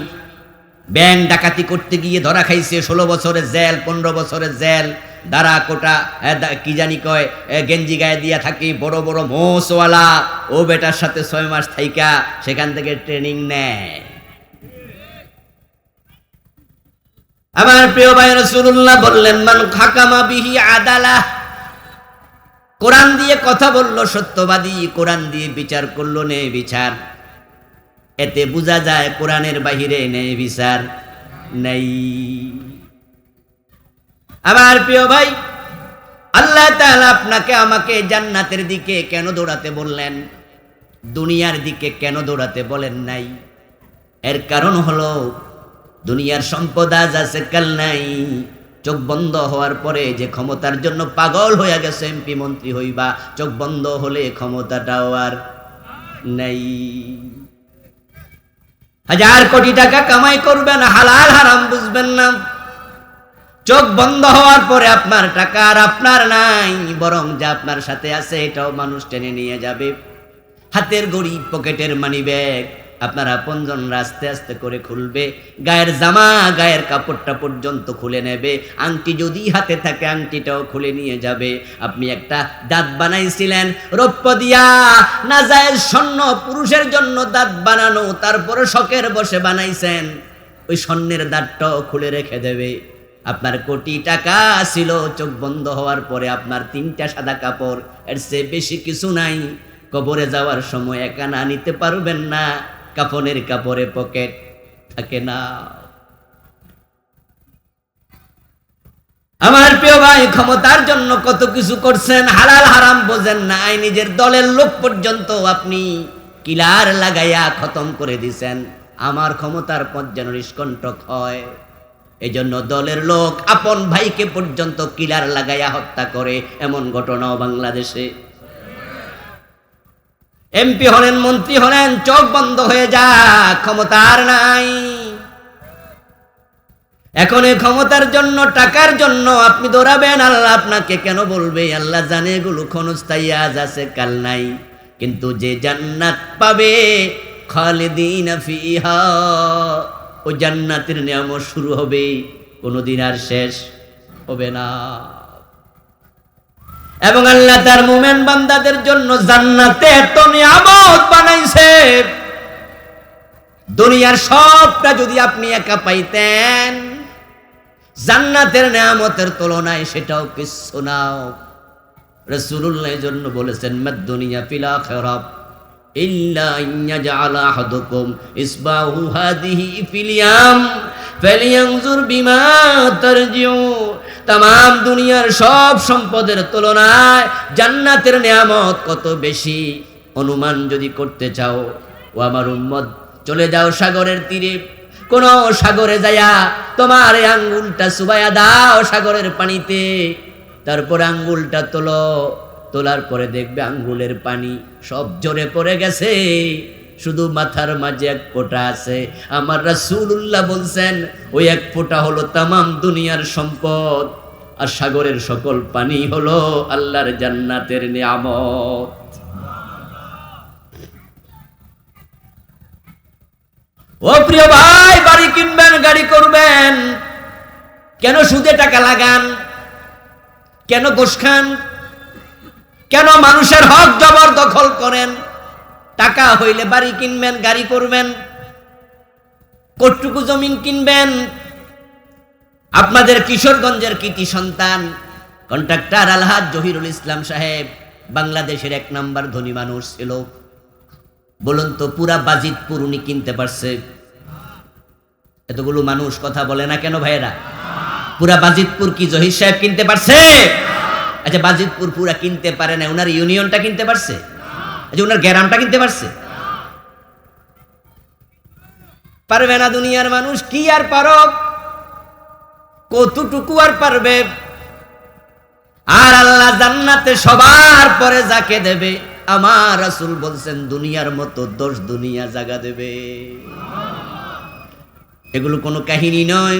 ব্যাংক ডাকাতি করতে গিয়ে ধরা খাইছে, 16 বছরের জেল, 15 বছরের জেল, দাঁড়া কোটা কি জানি কয়, গেঞ্জি গায়ে দিয়া থাকি, বড় বড় মোষওয়ালা, ও বেটার সাথে 6 মাস থাইকা সেখান থেকে ট্রেনিং নেয়। আমার প্রিয় ভাই, রাসূলুল্লাহ বললেন, মান হাকামা বিহি আদালা, কোরআন দিয়ে কথা বললো সত্যবাদী, কোরআন দিয়ে বিচার করলো ন্যায় বিচার। এতে বোঝা যায় কোরআনের বাহিরে ন্যায় বিচার নাই। আমার প্রিয় ভাই, আল্লাহ তাআলা আপনাকে আমাকে জান্নাতের দিকে কেন দৌড়াতে বললেন, দুনিয়ার দিকে কেন দৌড়াতে বলেন নাই? এর কারণ হলো, দুনিয়ার সম্পদ আজ আছে কাল নাই। চোখ বন্ধ হওয়ার পরে যে ক্ষমতার জন্য পাগল হয়ে গেছে, এমপি মন্ত্রী হইবা, চোখ বন্ধ হলে ক্ষমতাটাও আর নাই। 1000 কোটি টাকা কামাই করবেন, হালাল হারাম বুঝবেন না। চোখ বন্ধ হওয়ার পরে আপনার টাকা আর আপনার নাই, বরং যা আপনার সাথে আছে এটাও মানুষ টেনে নিয়ে যাবে। হাতের ঘড়ি, পকেটের মানি ব্যাগ, আপনার আপনজনরা আস্তে আস্তে করে খুলবে, গায়ের জামা গায়ের কাপড়টা পর্যন্ত খুলে নেবে, আংটি যদি হাতে থাকে আংটিটাও খুলে নিয়ে যাবে। আপনি একটা দাঁত বানাইছিলেন রৌপ্য দিয়া, নাজায়েজ স্বর্ণ, পুরুষের জন্য দাঁত বানানো, তারপরে শখের বসে বানাইছেন, ওই স্বর্ণের দাঁতটাও খুলে রেখে দেবে। আপনার কোটি টাকা ছিল, চোখ বন্ধ হওয়ার পরে আপনার 3টা সাদা কাপড়, এর চেয়ে বেশি কিছু নাই। কবরে যাওয়ার সময় একা না নিতে পারবেন না, কাফনের কাপড়ে পকেট থাকে না। আমার প্রিয় ভাই, ক্ষমতার জন্য কত কিছু করছেন, হালাল হারাম বোঝেন না, নিজের দলের লোক পর্যন্ত আপনি কিলার লাগাইয়া খতম করে দিছেন। আমার ক্ষমতার পথ যেন নিষ্কণ্টক হয়, এই জন্য দলের লোক আপন ভাইকে পর্যন্ত কিলার লাগাইয়া হত্যা করে, এমন ঘটনাও বাংলাদেশে। এমপি হলেন, মন্ত্রী হলেন, চোখ বন্ধ হয়ে যাক, ক্ষমতার নাই। এখন এই ক্ষমতার জন্য, টাকার জন্য আপনি দৌড়াবেন, আল্লাহ আপনাকে কেন বলবে? আল্লাহ জানে এগুলো ক্ষণস্থায়ী, আজ আছে কাল নাই। কিন্তু যে জান্নাত পাবে খালিদিনা ফিহা, ওই জান্নাতের নিয়ামত শুরু হবে, কোনোদিন আর শেষ হবে না। এবং আল্লাহ তার মুমিন বান্দাদের জন্য জান্নাতে এত নিয়ামত বানাইছে, দুনিয়ার সবটা যদি আপনি একা পাইতেন, জান্নাতের নিয়ামতের তুলনায় সেটাও কিছু না। রাসূলুল্লাহ এর জন্য বলেছেন, মাদ দুনিয়া ফিল আখিরাহ ইল্লা ইয়াজআলা আহাদুকুম ইসবাহু হাদিহি ফিল ইয়াম ফালিয়ানজুর বিমা তারজিউ। তাম দুনিয়ার সব সম্পদের তুলনায় জান্নাতের নিয়ামত কত বেশি, অনুমান যদি করতে চাও, ও আমার উম্মত, চলে যাও সাগরের তীরে, কোন সাগরে যায়া তোমার এই আঙ্গুলটা চুবাইয়া দাও সাগরের পানিতে, তারপর আঙ্গুলটা তোলো, তোলার পরে দেখবে আঙ্গুলের পানি সব ঝরে পড়ে গেছে, শুধু মাথার মাঝে এক ফোঁটা আছে। আমার রাসূলুল্লাহ বলছেন, ওই এক ফোঁটা হলো তামাম দুনিয়ার সম্পদ, আর সাগরের সকল পানি হলো আল্লাহর জান্নাতের নিয়ামত। ও প্রিয় ভাই, বাড়ি কিনবেন, গাড়ি করবেন, কেন সুদে টাকা লাগান? কেন ঘুষ খান? কেন মানুষের হক জবরদখল করেন? টাকা হইলে বাড়ি কিনবেন, গাড়ি করবেন, কতটুকু জমিন কিনবেন? আপনাদের কিশোরগঞ্জের কৃতি সন্তান কন্ট্রাক্টর আলহাজ জহিরুল ইসলাম সাহেব বাংলাদেশের 1 নাম্বার ধনী মানুষ ছিল। বলুন তো, পুরা বাজিতপুর উনি কিনতে পারছে? এতগুলো মানুষ কথা বলে না কেন ভাইয়েরা? পুরা বাজিতপুর কি জহির সাহেব কিনতে পারছে? আচ্ছা, বাজিতপুর পুরা কিনতে পারে না, ওনার ইউনিয়নটা কিনতে পারছে? আচ্ছা, ওনার গ্রামটা কিনতে পারছে? পারবে না। দুনিয়ার মানুষ কি আর পারব, কতটুকু আর পারবে? আর আল্লাহ জান্নাতে সবার পরে যাকে দেবে, আমার রাসূল বলছেন, দুনিয়ার মতো 10 দুনিয়া জায়গা দেবে। এগুলো কোনো কাহিনী নয়,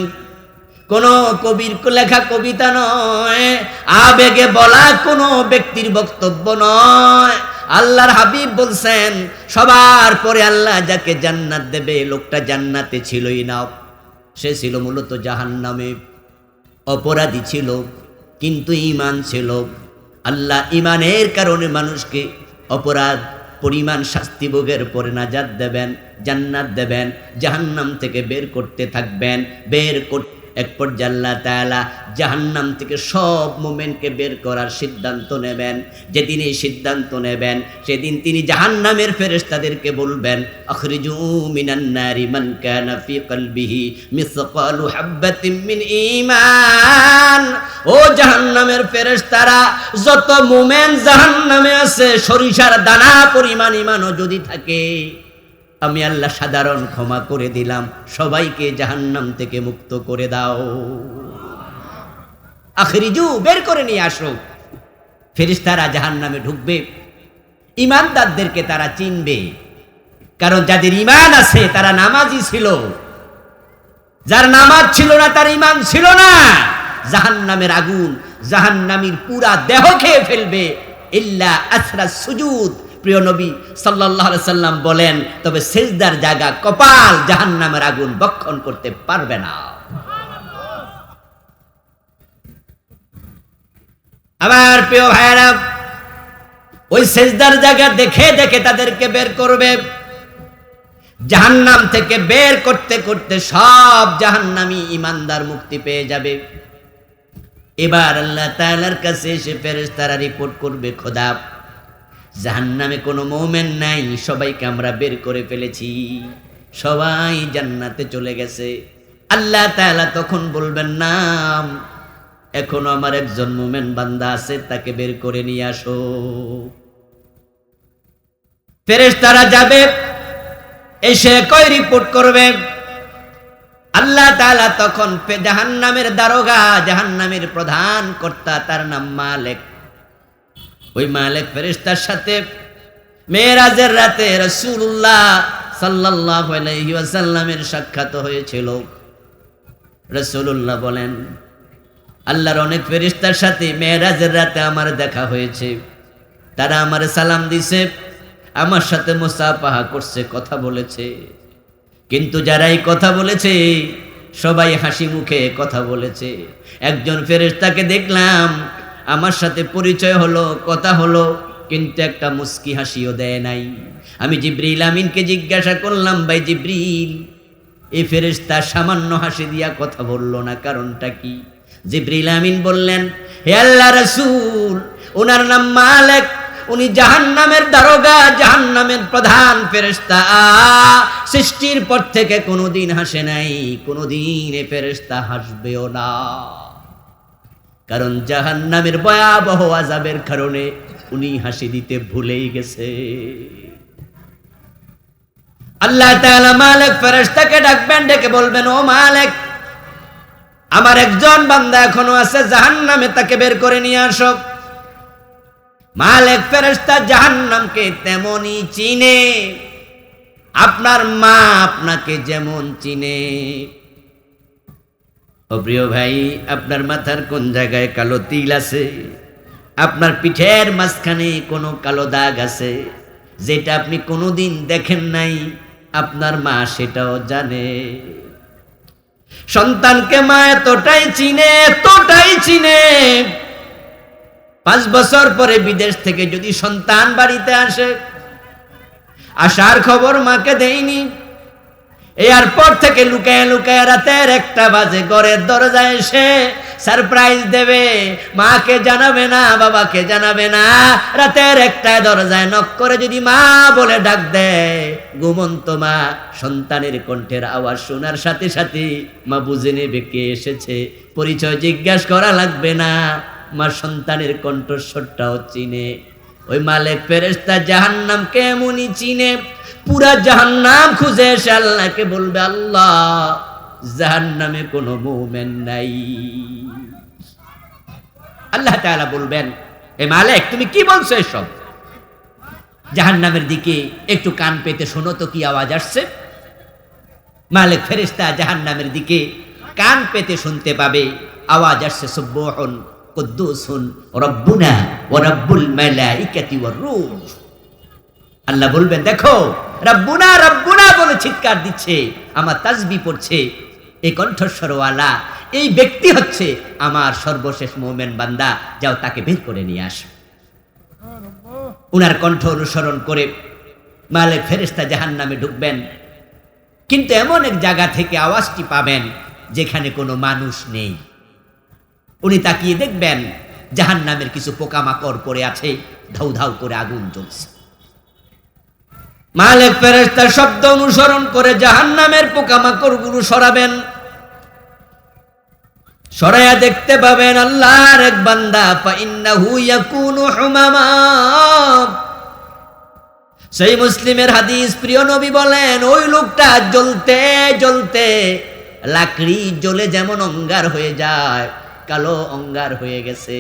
কোন কবির লেখা কবিতা নয়, আবেগে বলা কোনো ব্যক্তির বক্তব্য নয়। আল্লাহর হাবিব বলছেন, সবার পরে আল্লাহ যাকে জান্নাত দেবে, লোকটা জান্নাতে ছিলই না, সে ছিল মূলত জাহান্নামে। অপরাধী ছিল, কিন্তু ঈমান ছিল। আল্লাহ ঈমানের কারণে মানুষকে অপরাধ পরিমাণ শাস্তি ভোগের পরে নাজাত দেবেন, জান্নাত দেবেন, জাহান্নাম থেকে বের করতে থাকবেন। এক পর্যায়ে আল্লাহ তাআলা জাহান্নাম থেকে সব মুমিনকে বের করার সিদ্ধান্ত নেবেন। যেদিন এই সিদ্ধান্ত নেবেন, সেদিন তিনি জাহান্নামের ফেরেশতাদেরকে বলবেন, আখরিজু মিনান নারি মান কানা ফি কলবিহি মিসকালু হাববাতিন মিন ঈমান। ও জাহান্নামের ফেরেশতারা, যত মুমিন জাহান্নামে আছে, সরিষার দানা পরিমাণ ঈমানও যদি থাকে, আমি আল্লাহ সাধারণ ক্ষমা করে দিলাম, সবাইকে জাহান্নাম থেকে মুক্ত করে দাও। আখরিজু, বের করে নিয়ে আসো। ফেরেশতারা জাহান্নামে ঢুকবে, ঈমানদারদেরকে তারা চিনবে, কারণ যাদের ঈমান আছে তারা নামাজি ছিল, যার নামাজ ছিল না তার ঈমান ছিল না। জাহান্নামের আগুন জাহান্নামীর পুরা দেহ খেয়ে ফেলবে, ইল্লা আসরা সুজুদ, প্রিয় নবী সাল্লাল্লাহু আলাইহি সাল্লাম বলেন, তবে সিজদার জায়গা কপাল জাহান্নামের আগুন ভক্ষণ করতে পারবে না। আমার প্রিয় ভাইরা, ওই সিজদার জায়গা দেখে দেখে তাদেরকে বের করবে। জাহান্নাম থেকে বের করতে করতে সব জাহান্নামী ঈমানদার মুক্তি পেয়ে যাবে। এবার আল্লাহ তাআলার কাছে এসে ফেরেশতারা রিপোর্ট করবে, খোদা জাহান্নামে কোনো মুমিন নাই, সবাইকে আমরা বের করে ফেলেছি, সবাই জান্নাতে চলে গেছে। আল্লাহ তাআলা তখন বলবেন, না, এখনো আমার একজন মুমিন বান্দা আছে, তাকে বের করে নিয়ে আসো। ফেরেশতারা যাবে, এসে কই রিপোর্ট করবে। আল্লাহ তাআলা তখন জাহান্নামের দারোগা, জাহান্নামের প্রধান কর্তা, তার নাম মালিক। ওই মালিক ফেরেশতার সাথে মেরাজের রাতে রাসূলুল্লাহ সাল্লাল্লাহু আলাইহি ওয়াসাল্লামের সাক্ষাৎ হয়েছিল। রাসূলুল্লাহ বলেন, আল্লাহর অনেক ফেরেশতার সাথে মেরাজের রাতে আমার দেখা হয়েছে, তারা আমারে সালাম দিছে, আমার সাথে মুসাফাহা করছে, কথা বলেছে। কিন্তু যারাই কথা বলেছে সবাই হাসি মুখে কথা বলেছে। একজন ফেরেশতাকে দেখলাম, আমার সাথে পরিচয় হলো, কথা হলো, কিন্তু একটা মুস্কি হাসিও দেয় নাই। আমি জিবরিল আমিনকে জিজ্ঞাসা করলাম, ভাই জিবরিল, এই ফেরেশতা সামান্য হাসি দিয়া কথা বলল না, কারণটা কি? জিবরিল আমিন বললেন, হে আল্লাহর রাসূল, ওনার নাম মালিক, উনি জাহান্নামের দারোগা, জাহান্নামের প্রধান ফেরেশতা। সৃষ্টির পর থেকে কোনোদিন হাসে নাই, কোনোদিন এ ফেরেশতা হাসবেও না, কারণ জাহান্নামের ভয়াবহ আযাবের কারণে উনি হাসি দিতে ভুলেই গেছে। আল্লাহ তাআলা মালিক ফেরেশতাকে ডাকবেন, ডেকে বলবেন, ও মালিক, আমার একজন বান্দা এখনো আছে জাহান্নামে, তাকে বের করে নিয়ে আসো। মালিক ফেরেশতা জাহান্নামকে তেমনই চিনে, আপনার মা আপনাকে যেমন চিনে। ও প্রিয় ভাই, আপনার মাথার কোন জায়গায় কালো তিল আছে, আপনার পিঠের মাঝখানে কোনো কালো দাগ আছে, যেটা আপনি কোনোদিন দেখেন নাই, আপনার মা সেটাও জানে। সন্তানকে মা এতটাই চিনে, 5 বছর পরে বিদেশ থেকে যদি সন্তান বাড়িতে আসে, আসার খবর মাকে দেয়নি, এয়ারপোর্ট থেকে লুকায় লুকায় রাতের 1টা বাজে ঘরের দরজায় এসে সারপ্রাইজ দেবে, মাকে জানাবে না, বাবাকে জানাবে না। রাতের 1টায় দরজায় নক করে যদি মা বলে ডাক দেয়, ঘুমন্ত মা সন্তানের কণ্ঠের আওয়াজ শোনার সাথে সাথে মা বুঝে নেবে কে এসেছে, পরিচয় জিজ্ঞাসা করা লাগবে না, মা সন্তানের কণ্ঠস্বরটাও চিনে। ওই মালিক ফেরেশতা জাহান্নামকে এমনই চিনে, পুরা জাহান্নাম খুঁজে এসে আল্লাহকে বলবে, আল্লাহ, জাহান্নামে কোনো মুমিন নাই। আল্লাহ তাআলা বলবেন, এ মালিক, তুমি কি বলছো এসব? জাহান্নামের দিকে একটু কান পেতে শোনো তো, কি আওয়াজ আসছে। মালিক ফেরেশতা জাহান্নামের দিকে কান পেতে শুনতে পাবে, আওয়াজ আসছে, সুবহান কুদ্দুসুন রব্বুনা ওয়া রাব্বুল মালাইকাতি ওয়ার রূহ। আল্লাহ বলবেন, দেখো, রব্বুনা রব্বুনা বলে চিৎকার দিচ্ছে, আমার তাসবিহ পড়ছে, এই কণ্ঠস্বরওয়ালা এই ব্যক্তি হচ্ছে আমার সর্বশেষ মুমিন বান্দা, যাও তাকে বের করে নিয়ে আসো। উনার কণ্ঠ অনুসরণ করে মালিক ফেরেশতা জাহান্নামে ঢুকবেন, কিন্তু এমন এক জায়গা থেকে আওয়াজটি পাবেন যেখানে কোনো মানুষ নেই। উনি তাকিয়ে দেখবেন জাহান্নামের কিছু পোকামাকড় পড়ে আছে, ধাউ ধাউ করে আগুন জ্বলছে। মালিক ফেরেশতার শব্দ অনুসরণ করে জাহান্নামের পোকামাকড়গুলো সরাবেন, সরায়া দেখতে পাবেন আল্লাহর এক বান্দা, ফাইন্নাহু ইয়াকুনু হুমামা। সেই মুসলিমের হাদিস, প্রিয় নবী বলেন, ওই লোকটা জ্বলতে জ্বলতে লাকড়ি জ্বলে যেমন অঙ্গার হয়ে যায়, কালো অঙ্গার হয়ে গেছে।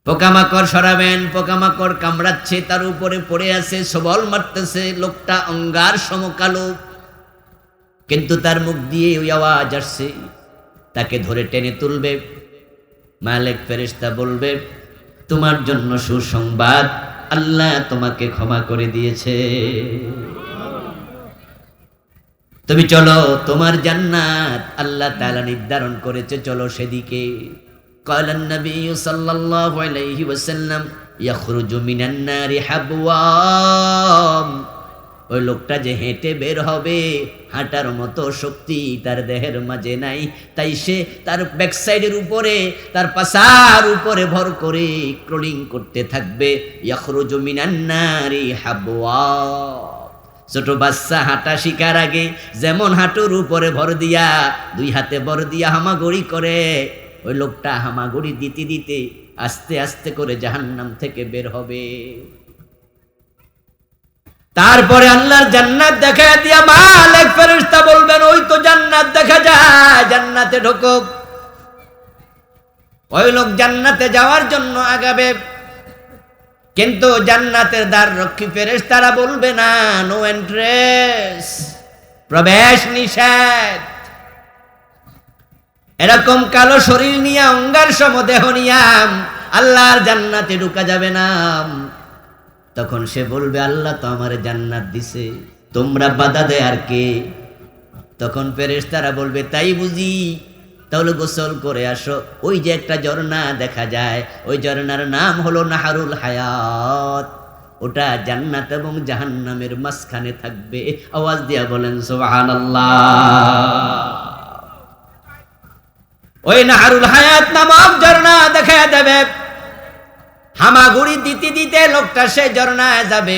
পোকামাকড় সরাবেন, পোকামাকড় কামড়াচ্ছে, তার উপরে পড়ে আছে, সবল মারতেছে, লোকটা অঙ্গার সমকালো, কিন্তু তার মুখ দিয়ে ওই আওয়াজ আসছে। তাকে ধরে টেনে তুলবে, মালিক ফেরেশতা বলবে, তোমার জন্য সুসংবাদ, আল্লাহ তোমাকে ক্ষমা করে দিয়েছে। তুমি চলো, তোমার জান্নাত আল্লাহ তাআলা নির্ধারণ করেছে, চলো সেদিকে। ক্বালান নবী সাল্লাল্লাহু আলাইহি ওয়াসাল্লাম ইয়াখরুজু মিনান নারি হাবওয়াম। ওই লোকটা যে হেঁটে বের হবে, হাঁটার মতো শক্তি তার দেহের মাঝে নাই, তাই সে তার ব্যাকসাইডের উপরে, তার পাছার উপরে ভর করে ক্রলিং করতে থাকবে। ইয়াখরুজু মিনান নারি হাবওয়াম। ছোট বাচ্চা হাঁটা শিকার আগে যেমন হাঁটুর উপরে ভর দিয়া, দুই হাতে ভর দিয়া হামাগুড়ি করে, ওই লোকটা হামাগুড়ি দিতে দিতে আস্তে আস্তে করে জাহান্নাম থেকে বের হবে। তারপরে আল্লাহর জান্নাত দেখা দিয়া মালিক ফেরেশতা বলবেন, ওই তো জান্নাত দেখা যায়, জান্নাতে ঢোকো। ওই লোক জান্নাতে যাওয়ার জন্য আগাবে, কিন্তু জান্নাতের দ্বার রক্ষী ফেরেশতারা বলবে না, নো এন্ট্রেন্স, প্রবেশ নিষেধ। এরকম কালো শরীর নিয়ে, অঙ্গার সমদেহ নিয়া আল্লাহর জান্নাতে ঢুকা যাবে না। তখন সে বলবে, আল্লাহ তো আমার জান্নাত দিছে, তোমরা বাধা দেয় আর কে? তখন ফেরেশতারা বলবে, তাই বুঝি, তাহলে গোসল করে আসো। ওই যে একটা ঝর্ণা দেখা যায়, ওই ঝর্ণার নাম হলো নাহারুল হায়াত, ওটা জান্নাত এবং জাহান্নামের মাঝখানে থাকবে। আওয়াজ দিয়া বলেন সুবহানাল্লাহ। ওই নাহারুল হায়াত নামক ঝর্ণা দেখা দেবে, হামাগুড়ি দিতে দিতে লোকটা সেই ঝর্ণায় যাবে।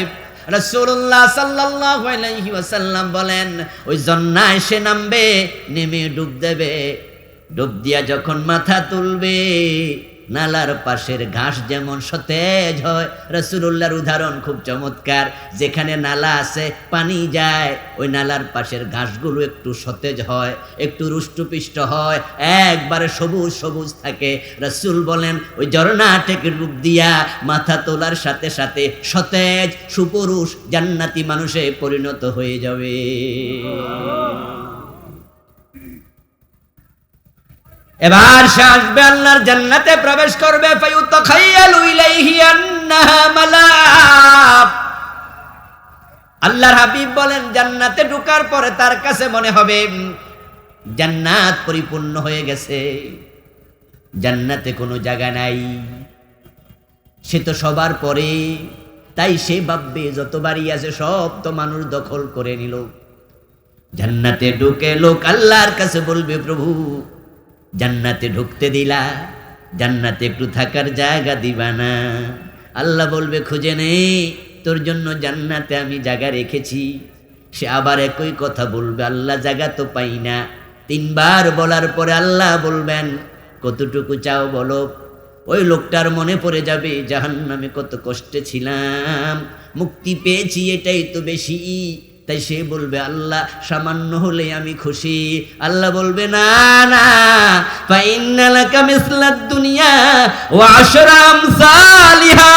রাসূলুল্লাহ সাল্লাল্লাহু আলাইহি ওয়াসাল্লাম বলেন, ওই ঝর্ণায় সে নামবে, নেমে ডুব দেবে। ডুব দিয়া যখন মাথা তুলবে, নালার পাশের ঘাস যেমন সতেজ হয়, রাসূলুল্লাহর উদাহরণ খুব চমৎকার। যেখানে নালা আছে, পানি যায়, ওই নালার পাশের ঘাসগুলো একটু সতেজ হয়, একটু রুষ্টপুষ্ট হয়, একবারে সবুজ সবুজ থাকে। রাসূল বলেন, ওই ঝর্ণা থেকে ডুব দিয়া মাথা তোলার সাথে সাথে সতেজ সুপুরুষ জান্নাতি মানুষে পরিণত হয়ে যাবে। এবার সে আসবে, আল্লাহর জান্নাতে প্রবেশ করবে। ফায়ুতাখায়্যালু ইলাইহি আন্নাহা মালাব। আল্লাহর হাবিব বলেন, জান্নাতে ঢোকার পরে তার কাছে মনে হবে জান্নাত পরিপূর্ণ হয়ে গেছে, জান্নাতে কোনো জায়গা নাই। সে তো সবার পরে, তাই সে ভাববে যত বাড়ি আছে সব তো মানুষ দখল করে নিল। জান্নাতে ঢুকে লোক আল্লাহর কাছে বলবে, প্রভু জান্নাতে ঢুকতে দিলা, জান্নাতে একটু থাকার জায়গা দিবা না? আল্লাহ বলবে, খুঁজে নে, তোর জন্য জান্নাতে আমি জায়গা রেখেছি। সে আবার একই কথা বলবে, আল্লাহ জায়গা তো পাই না। তিনবার বলার পরে আল্লাহ বলবেন, কতটুকু চাও বলো। ওই লোকটার মনে পড়ে যাবে, জাহান্নামে কত কষ্টে ছিলাম, মুক্তি পেয়েছি এটাই তো বেশি। তাই সে বলবে, আল্লাহ সামান্য হলে আমি খুশি। আল্লাহ বলবে, না না, ফাইন্না লাকা মিসলাদ দুনিয়া ওয়া আশরা আমসালিহা।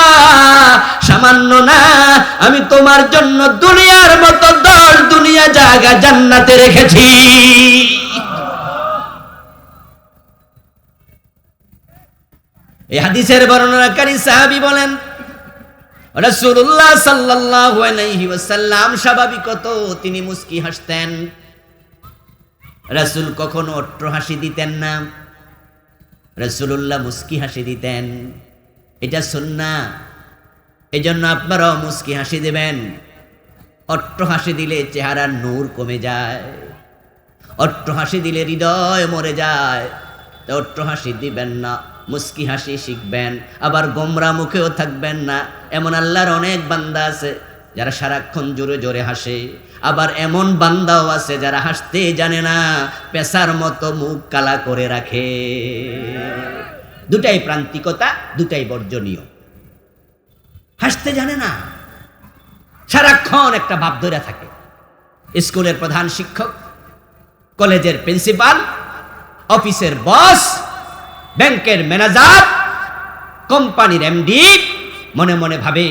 সামান্য না, আমি তোমার জন্য দুনিয়ার মতো 10 দুনিয়া জায়গা জান্নাতে রেখেছি। এই হাদিসের বর্ণনাকারী সাহাবী বলেন, রাসূলুল্লাহ সাল্লাল্লাহু আলাইহি ওয়াসাল্লাম স্বাভাবিকত তিনি মুস্কি হাসতেন। রাসূল কখনো অট্ট হাসি দিতেন না, রাসূলুল্লাহ মুস্কি হাসি দিতেন। এটা সুন্নাহ, এজন্য আপনারাও মুস্কি হাসি দেবেন। অট্ট হাসি দিলে চেহারার নূর কমে যায়, অট্ট হাসি দিলে হৃদয় মরে যায়। তো অট্ট হাসি দিবেন না, মুস্কি হাসি শিখবেন। আবার গোমরা মুখেও থাকবেন না। এমন আল্লাহর অনেক বান্দা আছে যারা সারাক্ষণ জোরে জোরে হাসে, আবার এমন বান্দাও আছে যারা হাসতে জানে না, পেশার মতো মুখ কালা করে রাখে। দুটাই প্রান্তিকতা, দুটাই বর্জনীয়। হাসতে জানে না, সারাক্ষণ একটা ভাব ধরে থাকে। স্কুলের প্রধান শিক্ষক, কলেজের প্রিন্সিপাল, অফিসের বস, ব্যাংকের ম্যানেজার, কোম্পানির এমডি মনে মনে ভাবে,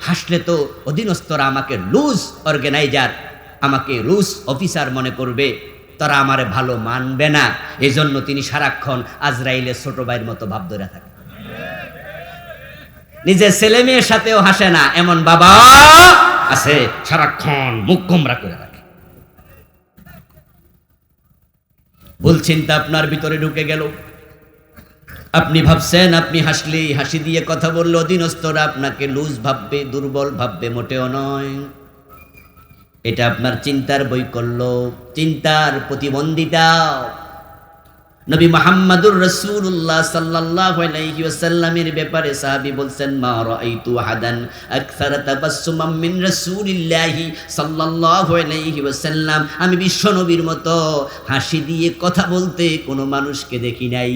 হাসলে তো অধীনস্থরা আমাকে লুজ অর্গানাইজার, আমাকে লুজ অফিসার মনে করবে, তারা আমারে ভালো মানবে না। এই জন্য তিনি সারাক্ষণ আজরাইলের ছোট ভাইয়ের মতো ভাব ধরে থাকে। নিজের ছেলে মেয়ের সাথেও হাসে না, এমন বাবা আছে সারাক্ষণ মুখ গোমরা করে রাখে। ভুল চিন্তা আপনার ভিতরে ঢুকে গেল, আপনি ভাবছেন আপনি হাসলেই, হাসি দিয়ে কথা বললে অধীনস্থরা আপনাকে লুজ ভাববে, দুর্বল ভাববে, মোটেও নয়। এটা আপনার চিন্তার বৈকল্য, চিন্তার প্রতিবন্ধিতা। নবী মুহাম্মদুর রাসূলুল্লাহ সাল্লাল্লাহু আলাইহি ওয়াসাল্লামের ব্যাপারে সাহাবী বলছেন, মা রাআইতু আহাদান আকসারা তাবাসসুমান মিন রাসূলিল্লাহি সাল্লাল্লাহু আলাইহি ওয়াসাল্লাম, আমি বিশ্ব নবীর মতো হাসি দিয়ে কথা বলতে কোনো মানুষকে দেখি নাই।